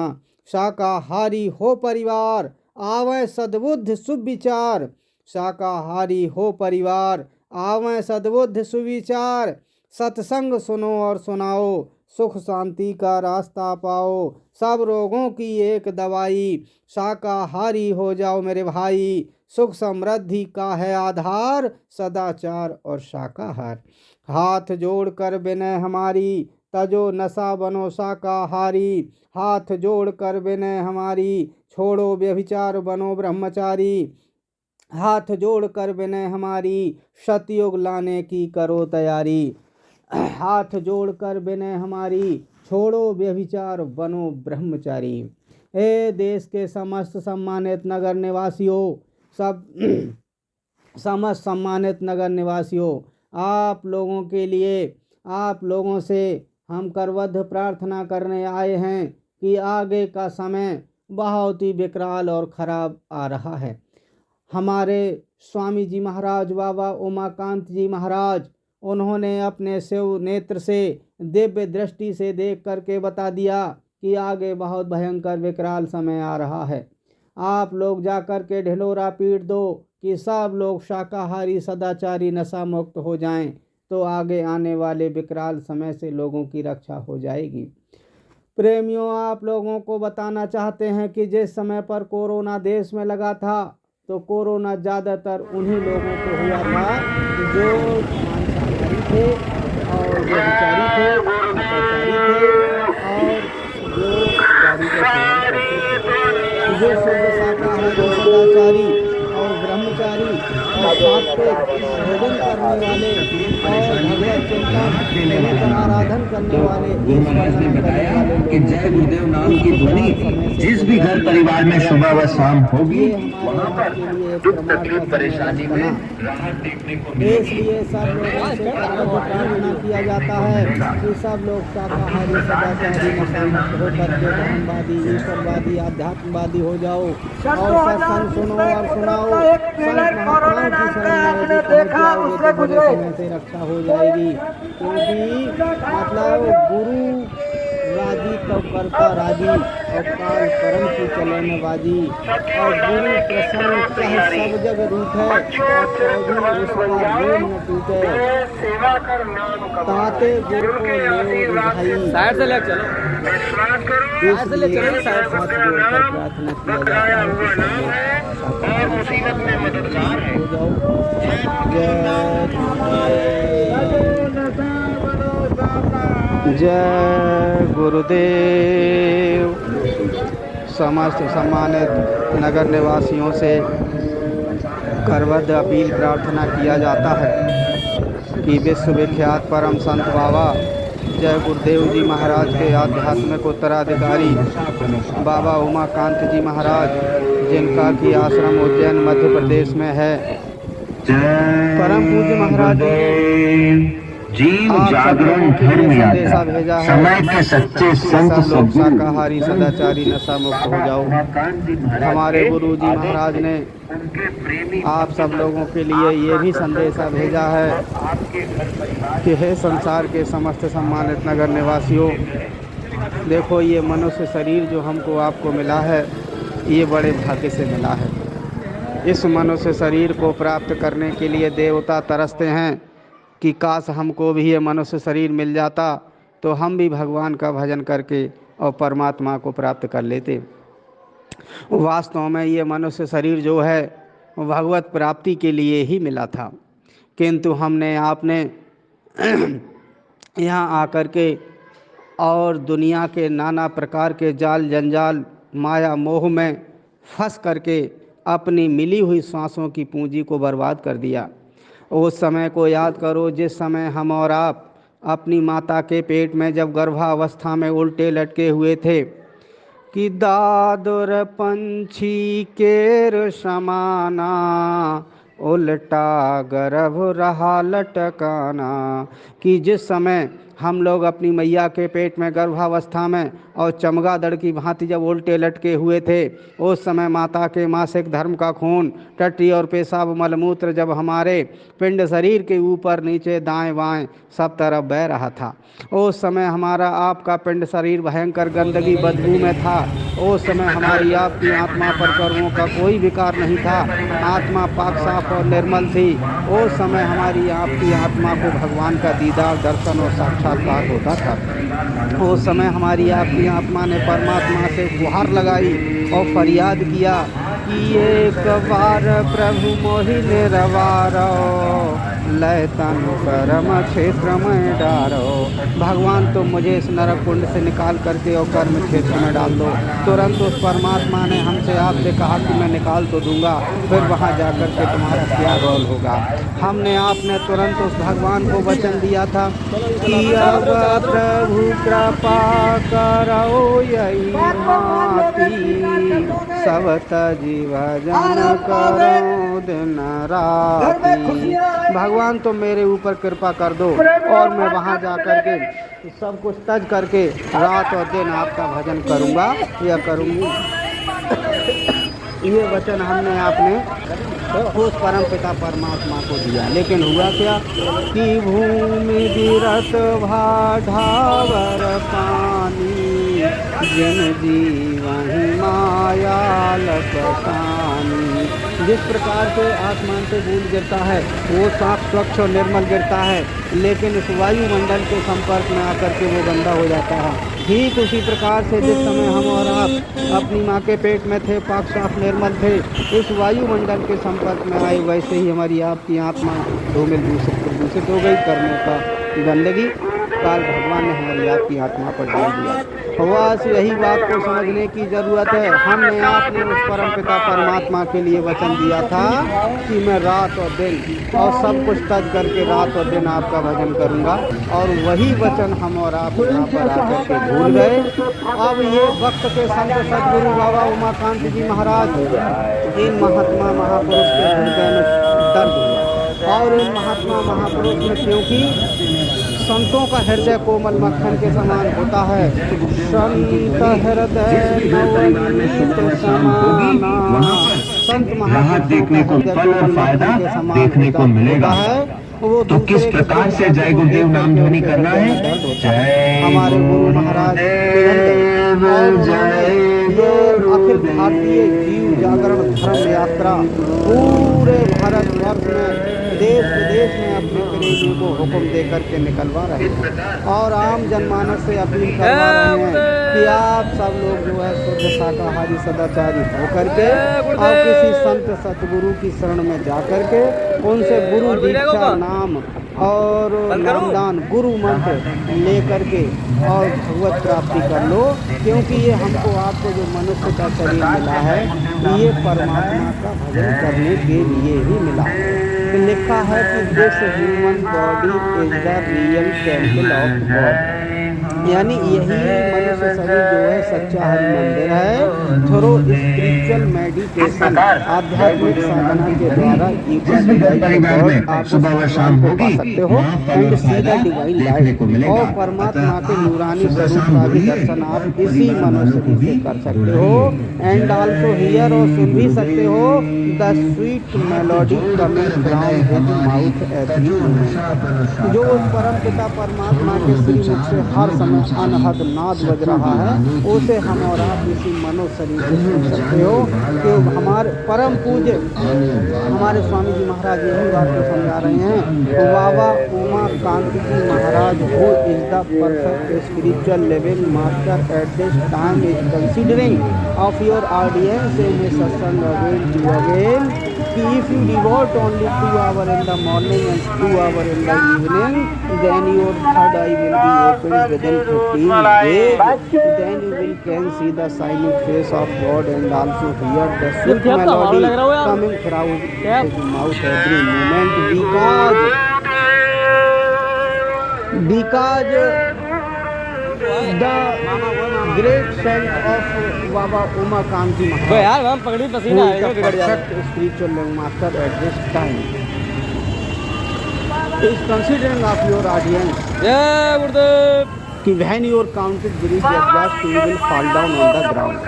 शाकाहारी हो परिवार, आवे सद्बुद्धि सुविचार। शाकाहारी हो परिवार, आवे सद्बुद्धि सुविचार। सत्संग सुनो और सुनाओ, सुख शांति का रास्ता पाओ। सब रोगों की एक दवाई, शाकाहारी हो जाओ मेरे भाई। सुख समृद्धि का है आधार, सदाचार और शाकाहार। हाथ जोड़कर विनय हमारी, तजो नशा बनो शाकाहारी। हाथ जोड़कर विनय हमारी, छोड़ो व्यभिचार बनो ब्रह्मचारी। हाथ जोड़कर विनय हमारी, सतयुग लाने की करो तैयारी। हाथ जोड़कर विनय हमारी, छोड़ो व्यभिचार बनो ब्रह्मचारी। हे देश के समस्त सम्मानित नगर निवासियों, समस्त सम्मानित नगर निवासियों, आप लोगों के लिए, आप लोगों से हम करबद्ध प्रार्थना करने आए हैं कि आगे का समय बहुत ही विकराल और खराब आ रहा है। हमारे स्वामी जी महाराज बाबा उमाकांत जी महाराज, उन्होंने अपने शिव नेत्र से दिव्य दृष्टि से देख करके बता दिया कि आगे बहुत भयंकर विकराल समय आ रहा है। आप लोग जा कर के ढिंढोरा पीट दो कि सब लोग शाकाहारी सदाचारी नशा मुक्त हो जाएं, तो आगे आने वाले विकराल समय से लोगों की रक्षा हो जाएगी। प्रेमियों, आप लोगों को बताना चाहते हैं कि जिस समय पर कोरोना देश में लगा था, तो कोरोना ज़्यादातर उन्हीं लोगों को हुआ था जो मांसाहारी थे और व्यभिचारी थे, अपचारी थे और जो गाड़ी का सेवन करते थे। जो शुद्ध शाकाहारी सदाचारी और ब्रह्मचारी और सात्विक भोजन करने वाले और भगवत चिंतन निरंतर आराधन करने वाले, गुरु महाराज ने बताया कि जय गुरुदेव नाम की ध्वनि जिस भी घर परिवार में सुबह व शाम होगी, वहाँ पर दुख तकलीफ परेशानी में राहत देखने को मिलेगी। इसलिए सब लोगों से प्रार्थना किया जाता है कि सब लोग शाकाहारी सदाचारी नशा मुक्त होकर के धर्मवादी, ईश्वरवादी, आध्यात्मवादी हो जाओ और सत्संग सुनो और सुनाओ। संत महात्माओं की शरण में यदि पहुंच जाओगे तो बुरे समय से रक्षा हो जाएगी। क्योंकि मतलब गुरु राजी तो करता राजी, और काल परम की चलन बाजी। और गुरु प्रसन्न चाहे सब जग रूठ है, और चौधरी उसका रोम न टूटे। ताते गुरु को ले भाई, साइड से ले चलो, साइड से ले चलो, साइड से। हाथ जोड़कर प्रार्थना किया जाता है कि सब लोग और मुसीबत में मददगार है। हो जाओ। जय गुरुदेव। समस्त सम्मानित नगर निवासियों से करबद्ध अपील प्रार्थना किया जाता है कि विश्वविख्यात परम संत बाबा जय गुरुदेव जी महाराज के आध्यात्मिक उत्तराधिकारी बाबा उमाकांत जी महाराज, जिनका की आश्रम उज्जैन मध्य प्रदेश में है, परम पूज्य महाराज जीव जागरण धर्म यात्रा, समय के सच्चे संत लोग शाकाहारी सदाचारी नशा मुक्त हो जाओ। हमारे गुरु जी महाराज ने आप सब लोगों के लिए ये भी संदेशा भेजा है कि हे संसार के समस्त सम्मानित नगर निवासियों, देखो ये मनुष्य शरीर जो हमको आपको मिला है, ये बड़े भाग्य से मिला है। इस मनुष्य शरीर को प्राप्त करने के लिए देवता तरसते हैं कि काश हमको भी ये मनुष्य शरीर मिल जाता, तो हम भी भगवान का भजन करके और परमात्मा को प्राप्त कर लेते। वास्तव में ये मनुष्य शरीर जो है भगवत प्राप्ति के लिए ही मिला था, किंतु हमने आपने यहाँ आकर के और दुनिया के नाना प्रकार के जाल जंजाल माया मोह में फंस करके अपनी मिली हुई सांसों की पूंजी को बर्बाद कर दिया। उस समय को याद करो जिस समय हम और आप अपनी माता के पेट में जब गर्भावस्था में उल्टे लटके हुए थे कि दादुर पंछी केर समाना उल्टा गर्भ रहा लटकाना, कि जिस समय हम लोग अपनी मैया के पेट में गर्भावस्था में और चमगादड़ की भांति जब उल्टे लटके हुए थे, उस समय माता के मासिक धर्म का खून टट्टी और पेशाब मलमूत्र जब हमारे पिंड शरीर के ऊपर नीचे दाएं बाएं सब तरफ बह रहा था। उस समय हमारा आपका पिंड शरीर भयंकर गंदगी बदबू में था। उस समय हमारी आपकी आत्मा पर कर्मों का कोई विकार नहीं था, आत्मा पाक साफ और निर्मल थी। उस समय हमारी आपकी आत्मा को भगवान का दीदार दर्शन और साक्षात्कार होता था। उस समय हमारी आपकी आत्मा ने परमात्मा से गुहार लगाई और फरियाद किया कि एक बार प्रभु मोहि निरवारो लय तनु कर्म क्षेत्र में डारो। भगवान तुम मुझे इस नरक कुंड से निकाल करके और कर्म क्षेत्र में डाल दो। तुरंत उस परमात्मा ने हमसे आपसे कहा कि मैं निकाल तो दूंगा, फिर वहाँ जाकर के तुम्हारा क्या रोल होगा। हमने आपने तुरंत उस भगवान को वचन दिया था कि अब प्रभु कृपा करो यही माती सब तजीव जन करो दिन राती। भगवान तुम मेरे ऊपर कृपा कर दो और मैं वहाँ जा कर के सब कुछ तज करके रात और दिन आपका भजन करूँगा या करूँगी। ये वचन हमने आपने उस परम पिता परमात्मा को दिया। लेकिन हुआ क्या कि भूमि गिरत भाढ़ावर पानी जिन जीवहि माया लपटानी। जिस प्रकार से आसमान से बूंद गिरता है वो साफ स्वच्छ और निर्मल गिरता है, लेकिन इस वायुमंडल के संपर्क में आकर के वो गंदा हो जाता है। ठीक उसी प्रकार से जिस समय हम और आप अपनी माँ के पेट में थे, पाक साफ निर्मल थे, इस वायुमंडल के संपर्क में आए, वैसे ही हमारी आपकी आत्मा धूमिल दूषित हो गई। कर्मों का गंदगी काल भगवान ने हमारी आपकी आत्मा पर डाल दिया। बस यही बात को समझने की ज़रूरत है। हमने आपने उस परम पिता परमात्मा के लिए वचन दिया था कि मैं रात और दिन और सब कुछ तज करके रात और दिन आपका भजन करूंगा, और वही वचन हम और आप यहाँ पर आकर के भूल गए। अब ये वक्त के संत सदगुरु बाबा उमाकांत जी महाराज इन महात्मा महापुरुष के हृदय में दर्द हुआ, और इन महात्मा महापुरुष में क्योंकि संतों का हृदय कोमल मक्खन के समान होता है। संत हृदय नवनीत समाना, संत महापुरुषों देखने को फल और फायदा देखने को मिलेगा है। तो किस प्रकार से जय गुरुदेव नाम ध्वनि करना है? जय हमारे गुरु महाराज अखिल भारतीय जीव जागरण धर्म यात्रा पूरे भारतवर्ष में देश विदेश में अपने प्रेमी को हुक्म दे करके निकलवा रहे हैं, और आम जनमानस से अपील करवा रहे हैं कि आप सब लोग जो है शुद्ध शाकाहारी सदाचारी होकर के और किसी संत सतगुरु की शरण में जा कर के उनसे गुरु दीक्षा नाम और नामदान गुरु मंत्र ले करके और भगवत प्राप्ति कर लो, क्योंकि ये हमको आपको जो मनुष्य का शरीर मिला है ये परमात्मा का भजन करने के लिए ही मिला। लिखा है कि this human body is the real temple of God, यानी यही मनुष्य शरीर जो है सच्चा हरि मंदिर है। थ्रू स्पिरिचुअल मेडिटेशन आध्यात्मिक साधना के द्वारा आप सुबह व शाम होगी सकते हो and see the divine light, और परमात्मा के नूरानी स्वरूप का भी दर्शन आप इसी मनुष्य से कर सकते हो। एंड आल्सो हियर और सुन भी सकते हो the sweet melody coming from his mouth every moment. जो उस परम पिता परमात्मा के श्रीमुख से हर समय अनहद नाद बज रहा है, उसे हम और आप इसी मनो शरीर से सुन सकते हो। कि हमारे परम पूज्य हमारे स्वामी जी महाराज यही बात को समझा रहे हैं। Baba Umakant ji Maharaj who is the perfect spiritual level master at this time is considering of your audience in satsang again to again कि if you devote only 2 hours in the morning and 2 hours in the evening, then your third eye will be opened within 15 days. Then you will can see the shining face of God and also hear the ये sweet tape का हवाला melody लग रहा हो यार। coming from tape his mouth every moment, because the great saint of Baba Umakanti वो Maharaj, यार हम पगड़ी who पसीना is the आएगा बिगड़ जाएगा। perfect spiritual master at this time, is considering of your audience जय गुरुदेव। कि when your counted breath exhaust you will fall down on the ground।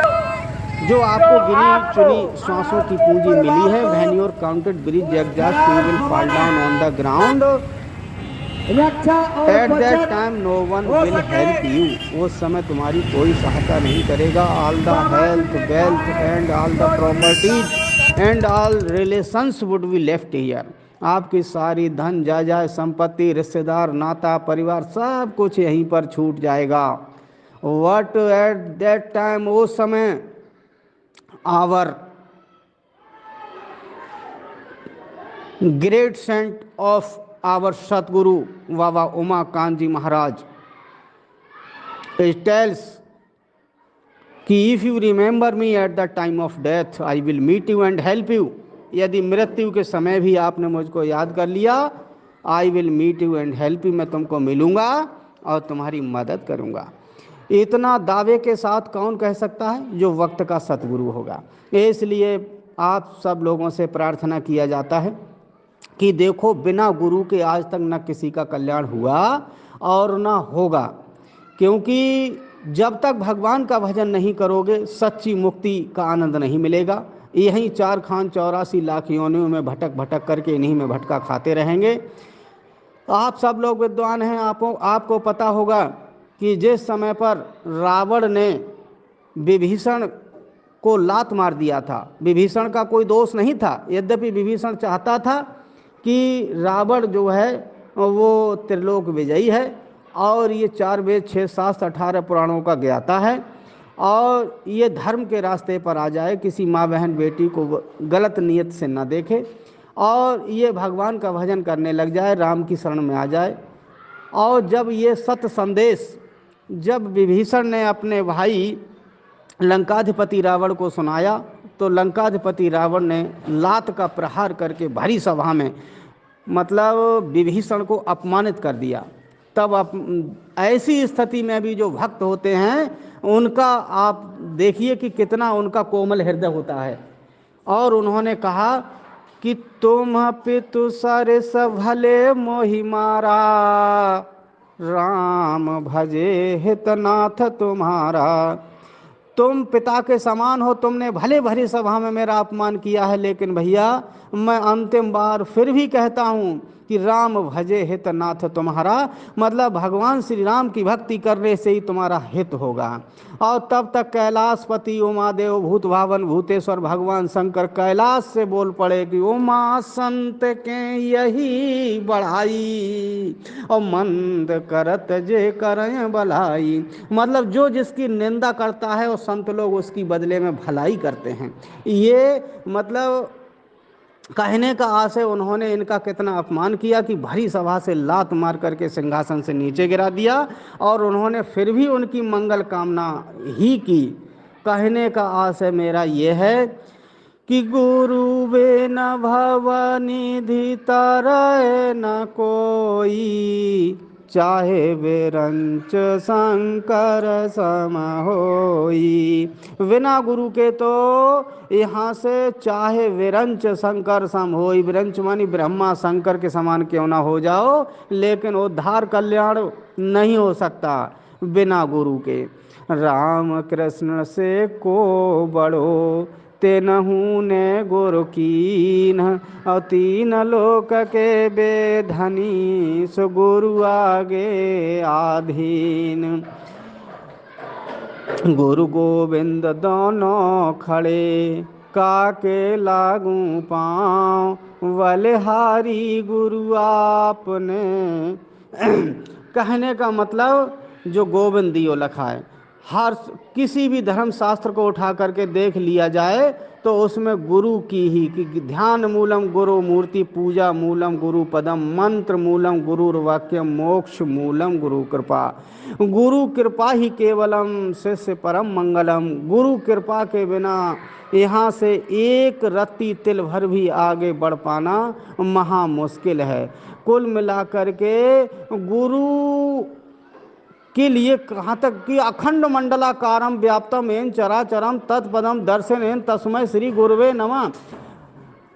जो आपको गिनी चुनी श्वासों की पूंजी मिली है, when your counted breath exhaust you will fall down on the ground, at that time no one will help you। उस समय तुम्हारी कोई सहायता नहीं करेगा। all the health, wealth and all the properties and all relations would be left here। आपकी सारी धन जायदाद संपत्ति रिश्तेदार नाता परिवार सब कुछ यहीं पर छूट जाएगा। What at that time, उस समय our great saint of our Satguru Baba Umakant Ji Maharaj, it tells कि if you remember me at the time of death, I will meet you and help you। यदि मृत्यु के समय भी आपने मुझको याद कर लिया, I will meet you and help you, मैं तुमको मिलूंगा और तुम्हारी मदद करूंगा। इतना दावे के साथ कौन कह सकता है? जो वक्त का सतगुरु होगा। इसलिए आप सब लोगों से प्रार्थना किया जाता है कि देखो, बिना गुरु के आज तक न किसी का कल्याण हुआ और न होगा, क्योंकि जब तक भगवान का भजन नहीं करोगे सच्ची मुक्ति का आनंद नहीं मिलेगा। यहीं 4 खान 84 लाख योनियों में भटक भटक करके इन्हीं में भटका खाते रहेंगे। आप सब लोग विद्वान हैं, आपको पता होगा कि जिस समय पर रावण ने विभीषण को लात मार दिया था, विभीषण का कोई दोष नहीं था, यद्यपि विभीषण चाहता था कि रावण जो है वो त्रिलोक विजयी है और ये 4 वेद 6 शास्त्र 18 पुराणों का ज्ञाता है और ये धर्म के रास्ते पर आ जाए, किसी माँ बहन बेटी को गलत नीयत से न देखे और ये भगवान का भजन करने लग जाए, राम की शरण में आ जाए। और जब ये सत्य संदेश जब विभीषण ने अपने भाई लंकाधिपति रावण को सुनाया, तो लंकाधिपति रावण ने लात का प्रहार करके भरी सभा में मतलब विभीषण को अपमानित कर दिया। तब ऐसी स्थिति में भी जो भक्त होते हैं उनका आप देखिए कि कितना उनका कोमल हृदय होता है। और उन्होंने कहा कि तुम पितु सरस भले मोहि मारा, राम भजे हितनाथ तुम्हारा। तुम पिता के समान हो, तुमने भले भरी सभा में मेरा अपमान किया है, लेकिन भैया मैं अंतिम बार फिर भी कहता हूँ कि राम भजे हितनाथ तुम्हारा, मतलब भगवान श्री राम की भक्ति करने से ही तुम्हारा हित होगा। और तब तक कैलाशपति उमादेव भूत भावन भूतेश्वर भगवान शंकर कैलाश से बोल पड़े कि उमा संत के यही बढ़ाई और मंद करत जे करें भलाई। मतलब जो जिसकी निंदा करता है और संत लोग उसकी बदले में भलाई करते हैं। ये मतलब कहने का आशय उन्होंने इनका कितना अपमान किया कि भरी सभा से लात मार करके सिंहासन से नीचे गिरा दिया और उन्होंने फिर भी उनकी मंगल कामना ही की। कहने का आशय मेरा ये है कि गुरु बिन भवनिधि तरय न कोई, चाहे विरंच शंकर सम होई। बिना गुरु के तो यहाँ से चाहे विरंच शंकर सम होई, विरंच मानी ब्रह्मा शंकर के समान क्यों ना हो जाओ, लेकिन उद्धार कल्याण नहीं हो सकता बिना गुरु के। राम कृष्ण से को बड़ो तेनहू ने गुरु कीन, और 3 लोक के बेधनी सो गुरु आगे आधीन। गुरु गोविंद दोनों खड़े काके लागू पाँव, बलिहारी गुरु आपने। कहने का मतलब जो गोविंद दियो लखा है, हर किसी भी धर्म शास्त्र को उठा करके देख लिया जाए तो उसमें गुरु की ही कि ध्यान मूलम गुरु मूर्ति, पूजा मूलम गुरु पदम, मंत्र मूलम गुरु वाक्यम, मोक्ष मूलम गुरु कृपा। गुरु कृपा ही केवलम शिष्य परम मंगलम। गुरु कृपा के बिना यहाँ से एक रत्ती तिल भर भी आगे बढ़ पाना महा मुश्किल है। कुल मिलाकर के गुरु के लिए कहाँ तक कि अखंड मंडलाकारम व्याप्तम एन चराचरम तत्पदम दर्शनेन तस्मै श्री गुरुवे नमः।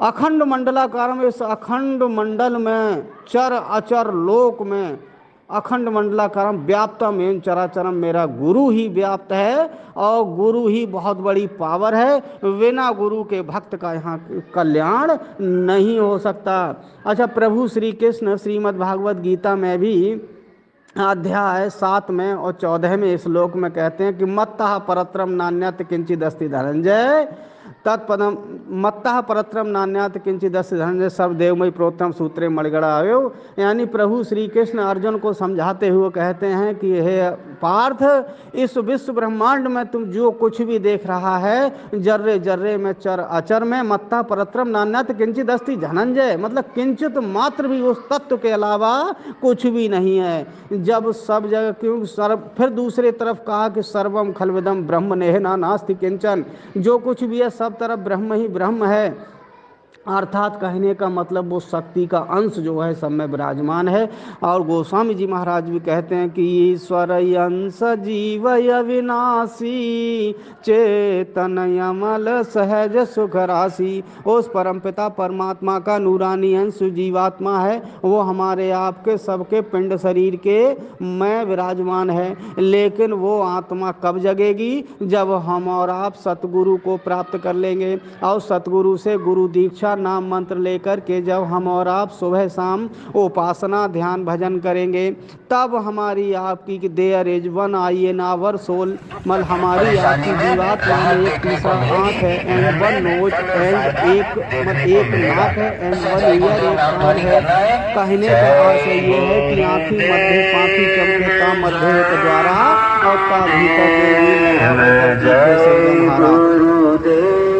अखंड मंडलाकारम, इस अखंड मंडल में, चर अचर लोक में अखंड मंडलाकारम व्याप्तम एन चराचरम, मेरा गुरु ही व्याप्त है और गुरु ही बहुत बड़ी पावर है। बिना गुरु के भक्त का यहाँ कल्याण नहीं हो सकता। अच्छा, प्रभु श्री कृष्ण श्रीमद् भागवत गीता में भी अध्याय 7 में और 14 में श्लोक में कहते हैं कि मत्तः परत्रम नान्यत किंचिद अस्ति धनंजय तत्पदम, मत्तः परत्रम नान्यत किंचिद अस्ति धनंजय सर्वदेवमयी प्रोत्तम सूत्रे मणिगणा आयो। यानी प्रभु श्री कृष्ण अर्जुन को समझाते हुए कहते हैं कि हे पार्थ, इस विश्व ब्रह्मांड में तुम जो कुछ भी देख रहा है, जर्रे जर्रे में, चर अचर में, मत्तः परत्रम नान्यत किंचिद अस्ति धनंजय, मतलब किंचित मात्र भी उस तत्व के अलावा कुछ भी नहीं है। जब सब जगह क्यों सर्व, फिर दूसरे तरफ कहा कि सर्वम खलविदम ब्रह्म नेह नास्ति किंचन, जो कुछ भी है सब तरफ ब्रह्म ही ब्रह्म है। अर्थात कहने का मतलब वो शक्ति का अंश जो है सब में विराजमान है। और गोस्वामी जी महाराज भी कहते हैं कि ईश्वर अंश जीव अविनाशी चेतन अमल सहज सुख राशि। उस परमपिता परमात्मा का नूरानी अंश जीवात्मा है, वो हमारे आपके सबके पिंड शरीर के में विराजमान है। लेकिन वो आत्मा कब जगेगी? जब हम और आप सतगुरु को प्राप्त कर लेंगे और सतगुरु से गुरु दीक्षा नाम मंत्र लेकर के जब हम और आप सुबह शाम उपासना ध्यान भजन करेंगे, तब हमारी आपकी there is one eye in our soul, मतलब हमारी आपकी जीवात्मा में एक तीसरा आँख है एंड वन नोज एंड एक नाक है एंड वन ईयर, एक कान है। कहने का अर्थ ये है कि आँखी मध्य पाखी चमके का मध्य एक द्वारा और का भीतर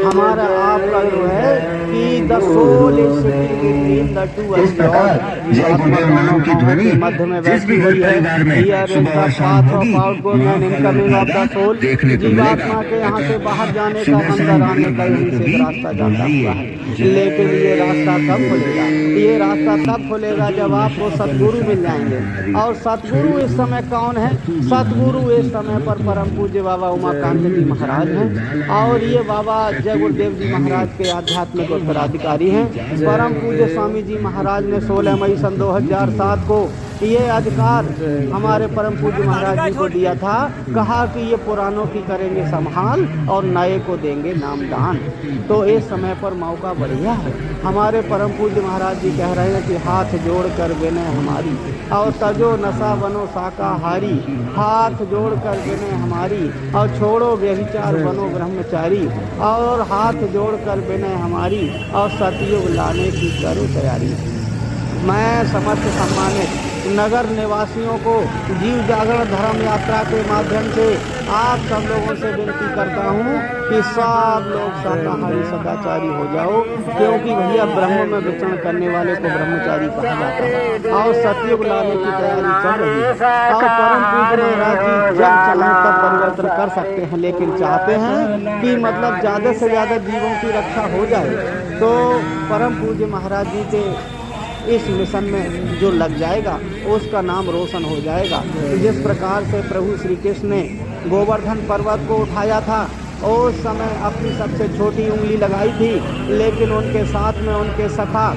हमारा आपका जो है कि the soul is sitting between the two asteroid. जय गुरुदेव नाम की ध्वनि मध्य में जिस भी घर परिवार में सुबह शाम होगी, वहाँ का देखने को मिलेगा। जीवात्मा के यहाँ से बाहर जाने का, अंदर आने का यहीं से रास्ता जाता हुआ है। लेकिन ये रास्ता कब खुलेगा? ये रास्ता तब खुलेगा जब आपको सतगुरु मिल जाएंगे। और सतगुरु इस समय कौन है? सतगुरु इस समय पर परम पूज्य बाबा उमाकांत जी महाराज हैं और ये बाबा जय गुरुदेव जी महाराज के आध्यात्मिक उत्तराधिकारी हैं। परम पूज्य स्वामी जी महाराज ने 16 मई सन 2007 को ये अधिकार हमारे परम पूज्य महाराज जी को दिया था। कहा कि ये पुरानों की करेंगे संभाल और नए को देंगे नामदान। तो इस समय पर मौका बढ़िया है। हमारे परम पूज्य महाराज जी कह रहे हैं कि हाथ जोड़ कर विनय हमारी और तजो नशा बनो शाकाहारी, हाथ जोड़ कर विनय हमारी और छोड़ो व्यभिचार बनो ब्रह्मचारी, और हाथ जोड़ कर विनय हमारी और सतयुग लाने की करो तैयारी। मैं समस्त सम्मानित नगर निवासियों को जीव जागरण धर्म यात्रा के माध्यम से आप सब लोगों से विनती करता हूँ कि सब लोग शाकाहारी सदाचारी हो जाओ, क्योंकि भैया ब्रह्म में विचरण करने वाले को ब्रह्मचारी कहा जाता है और सतयुग लाने की तैयारी चल रही है। और परम पूज्य महाराज जी जब चाहें तब परिवर्तन कर सकते हैं, लेकिन चाहते हैं कि मतलब ज़्यादा से ज़्यादा जीवों की रक्षा हो जाए। तो परम पूज्य महाराज जी के इस मिशन में जो लग जाएगा उसका नाम रोशन हो जाएगा। जिस प्रकार से प्रभु श्री कृष्ण ने गोवर्धन पर्वत को उठाया था, उस समय अपनी सबसे छोटी उंगली लगाई थी, लेकिन उनके साथ में उनके सखा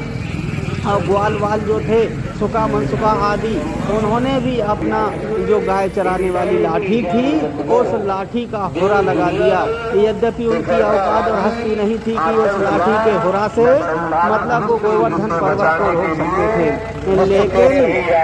और ग्वाल वाल जो थे, सुका मनसुका आदि, उन्होंने भी अपना जो गाय चराने वाली लाठी थी उस लाठी का हुरा लगा दिया। यद्यपि उनकी औकात और हस्ती नहीं थी कि उस लाठी के हुरा से मतलब वो गोवर्धन पर्वत को रोक सकते थे, लेकिन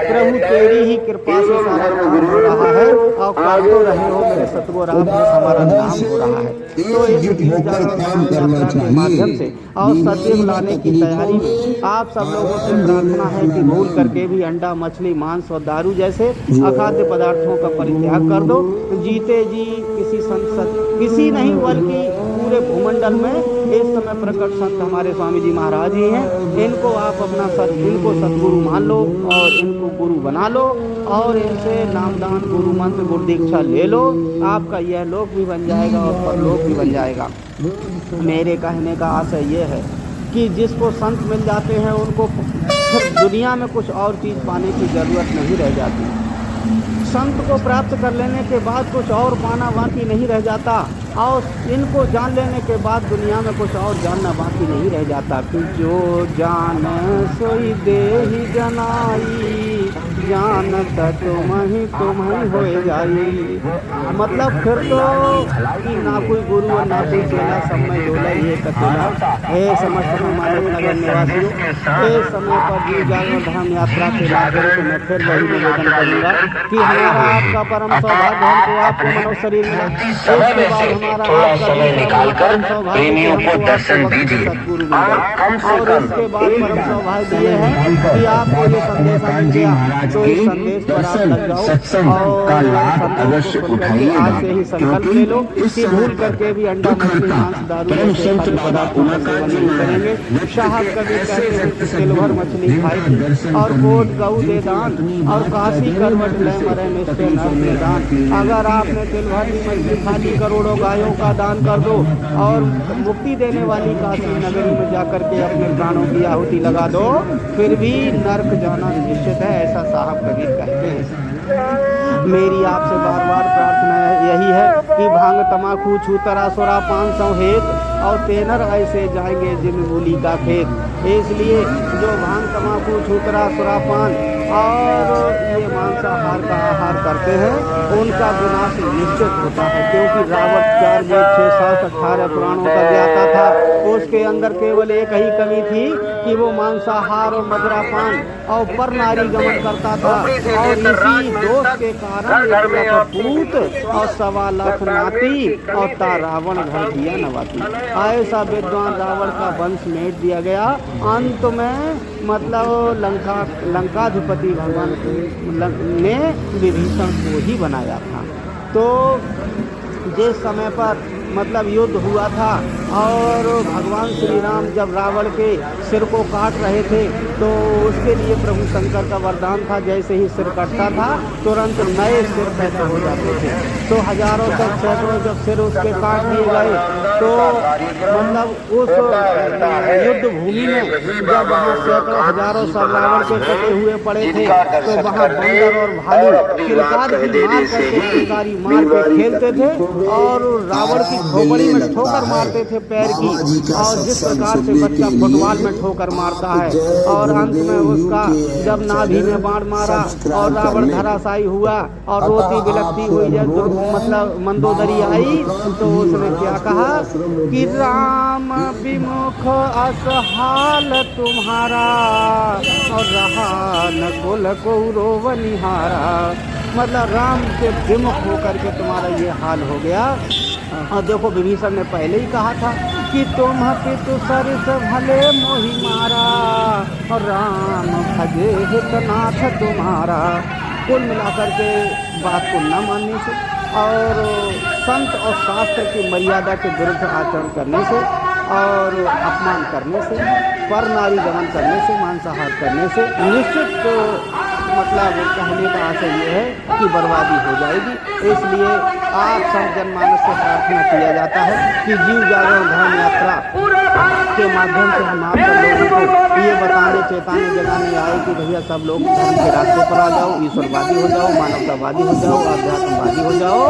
प्रभु तेरी ही कृपा से सारा काम हो रहा है और कर तो रहे हो मेरे सतगुरु आप, हमारा नाम हो रहा है। तो इस यात्रा के माध्यम से और सतयुग लाने की तैयारी में आप सब लोगों से प्रार्थना है कि भूल करके भी अंडा मछली मांस और दारू जैसे अखाद्य पदार्थों का परित्याग कर दो। जीते जी किसी संसद किसी नहीं बल्कि पूरे भूमंडल में इस समय प्रकट संत हमारे स्वामी जी महाराज ही हैं। इनको आप अपना इनको सतगुरु मान लो और इनको गुरु बना लो और इनसे नामदान गुरु मंत्र गुरु दीक्षा ले लो। आपका यह लोक भी बन जाएगा और परलोक भी बन जाएगा। मेरे कहने का आशय ये है कि जिसको संत मिल जाते हैं उनको फिर दुनिया में कुछ और चीज़ पाने की ज़रूरत नहीं रह जाती। संत को प्राप्त कर लेने के बाद कुछ और पाना बाकी नहीं रह जाता और इनको जान लेने के बाद दुनिया में कुछ और जानना बाकी नहीं रह जाता। कि जो जान सोई देहि जनाई, जानत तुम ही हो जाई। मतलब फिर तो कि ना कोई गुरु और ना कोई चेला, सब में डोला ये कतेला। हे समस्त मानव नगर निवासियों, इस समय पर जीव जागरण धर्म यात्रा के माध्यम से मैं फिर वही निवेदन करूँगा कि हमारा आपका परम सौभाग्य हमको आपको मनो शरीर मिला। इसके बाद हमारा थोड़ा समय निकालकर प्रेमियों को दर्शन दीजिए। और इसके बाद परम सौभाग्य ये है कि आपको ये संदेश मिल गया तो इस संदेश पर आप लग जाओ और अवश्य उठाइए। आज से ही संकल्प ले लो कि भूल करके भी अंडा मछली मांस दारू जैसे खाद्य पदार्थों का सेवन नहीं करेंगे। साहब कभी कहते हैं कि सिल्वर मछली खाई और कोट गऊ दे दान और काशी करवट ले मरे मिस्टे नर दान। अगर आपने सिल्वर की मछली खा ली, करोड़ों गायों का दान कर दो और मुक्ति देने वाली काशी नगरी में जाकर के अपने प्राणों की आहुति लगा दो, फिर भी नर्क जाना निश्चित है, ऐसा साहब कबीर कहते हैं। मेरी आपसे बार बार प्रार्थना यही है कि भांग तमाकू छूतरा सुरा 500 हेत और तेनर ऐसे जाएंगे जिन मूली का खेत। इसलिए जो भांग तमाकू छूतरा सुरापान और ये मांसाहार का आहार करते हैं उनका विनाश निश्चित होता है, क्योंकि रावण 4 वेद 6 7 18 पुराणों का ज्ञाता था। उसके अंदर केवल एक ही कमी थी कि वो मांसाहार और मदिरापान और पर नारी गमन करता था और इसी दोष के कारण 1 लाख पूत और 1.25 लाख नाती और ता रावण घर दिया नवाती। ऐसा विद्वान रावण का वंश मेट दिया गया। अंत में मतलब लंकाधिपति भगवान ने विभीषण को ही बनाया था। तो जिस समय पर मतलब युद्ध हुआ था और भगवान श्री राम जब रावण के सिर को काट रहे थे तो उसके लिए प्रभु शंकर का वरदान था, जैसे ही सिर कटता था तुरंत नए सिर पैदा हो जाते थे। तो हजारों तक सैकड़ों जब सिर उसके काट दिए गए तो मतलब उस युद्ध भूमि में जब वहाँ सैकड़ों हजारों सब रावण के कटे हुए पड़े थे तो वहाँ बंदर और भालू किलकार की मार करके किलकारी मार के खेलते थे और रावण की खोपड़ी में ठोकर मारते थे पैर की। और जिस प्रकार से बच्चा फुटबॉल में ठोकर मारता है और अंत में उसका जब नाभि में बाण मारा और रावण धराशायी हुआ और रोती बिलखती हुई जब मतलब मंदोदरी आई तो उसने क्या कहा कि राम विमुख असहाल तुम्हारा और रहा न कुल कौरव निहारा। मतलब राम के विमुख होकर के तुम्हारा ये हाल हो गया। और देखो विभीषण ने पहले ही कहा था कि तुम पितु सरिस भले मोहि मारा और राम भजे हितनाथ तुम्हारा। कुल मिलाकर के बात को न मानने से और संत और शास्त्र की मर्यादा के विरुद्ध आचरण करने से और अपमान करने से, पर नारी गमन करने से, मांसाहार करने से निश्चित मतलब कहने का आशय ये है कि बर्बादी हो जाएगी। इसलिए आप सब जनमानस से प्रार्थना किया जाता है कि जीव जागरण धर्म यात्रा के माध्यम से हम आप सब लोगों को ये बताने चेताने जगाने आए कि भैया सब लोग धर्म के रास्ते पर आ जाओ, ईश्वरवादी हो जाओ, मानवतावादी हो जाओ, अध्यात्मवादी हो जाओ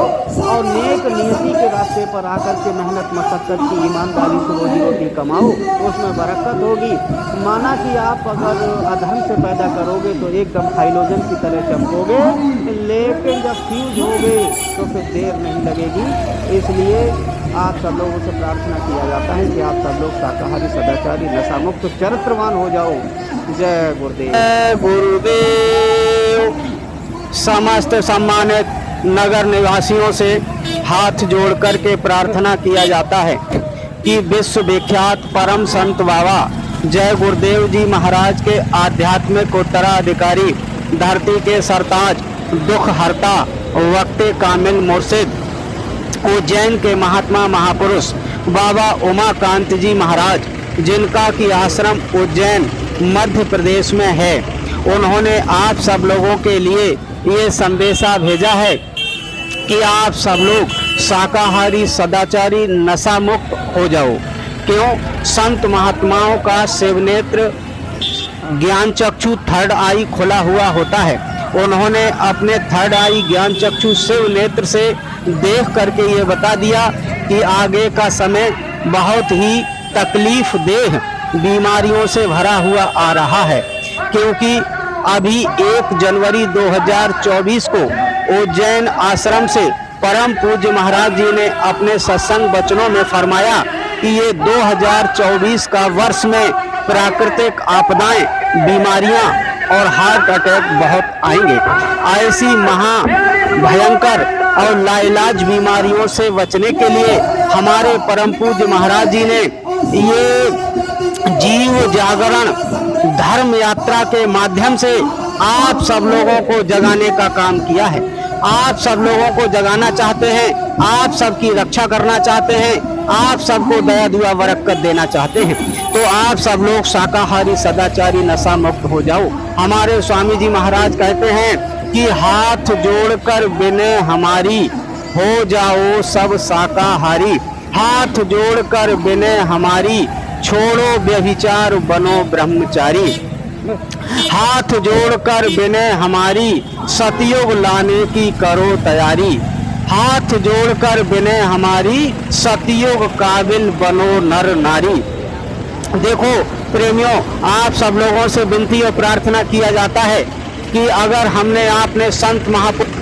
और नेक नियति के रास्ते पर आकर के मेहनत मशक्कत की ईमानदारी से रोजी रोटी कमाओ, उसमें बरकत होगी। माना कि आप अगर अधर्म से पैदा करोगे तो एकदम हाइलोजन की तरह चमकोगे, लेकिन जब फ्यूज होगे तो फिर देर नहीं लगेगी। इसलिए आप सब लोगों से प्रार्थना किया जाता है कि आप सब लोग शाकाहारी सदाचारी नशा मुक्त चरित्रवान हो जाओ। जय गुरुदेव। जय गुरुदेव। समस्त सम्मानित नगर निवासियों से हाथ जोड़ कर के प्रार्थना किया जाता है कि विश्व विख्यात परम संत बाबा जय गुरुदेव जी महाराज के आध्यात्मिक उत्तराधिकारी, धरती के सरताज, दुख हरता, वक्ते कामिल मुर्शिद, उज्जैन के महात्मा महापुरुष बाबा उमाकांत जी महाराज, जिनका कि आश्रम उज्जैन मध्य प्रदेश में है। उन्होंने आप सब लोगों के लिए ये संदेशा भेजा है कि आप सब लोग शाकाहारी, सदाचारी, नशा मुक्त हो जाओ। क्यों? संत महात्माओं का शिव नेत्र, ज्ञान चक्षु, थर्ड आई खुला हुआ होता है। उन्होंने अपने थर्ड आई ज्ञान चक्षु शिव नेत्र से देख करके ये बता दिया कि आगे का समय बहुत ही तकलीफ देह बीमारियों से भरा हुआ आ रहा है। क्योंकि अभी 1 जनवरी 2024 को उज्जैन आश्रम से परम पूज्य महाराज जी ने अपने सत्संग वचनों में फरमाया कि ये 2024 का वर्ष में प्राकृतिक आपदाएं, बीमारियां और हार्ट अटैक बहुत आएंगे। ऐसी महा भयंकर और लाइलाज बीमारियों से बचने के लिए हमारे परम पूज्य महाराज जी ने ये जीव जागरण धर्म यात्रा के माध्यम से आप सब लोगों को जगाने का काम किया है। आप सब लोगों को जगाना चाहते हैं, आप सबकी रक्षा करना चाहते हैं, आप सबको दया दुआ बरकत देना चाहते हैं। तो आप सब लोग शाकाहारी, सदाचारी, नशा मुक्त हो जाओ। हमारे स्वामी जी महाराज कहते हैं कि हाथ जोड़कर विनय हमारी, हो जाओ सब शाकाहारी। हाथ जोड़कर विनय हमारी, छोड़ो व्यभिचार बनो ब्रह्मचारी। हाथ जोड़कर विनय हमारी, सतयुग लाने की करो तैयारी। हाथ जोड़कर विनय हमारी, सतयुग काबिल बनो नर नारी। देखो प्रेमियों, आप सब लोगों से विनती और प्रार्थना किया जाता है कि अगर हमने आपने संत महापुरुष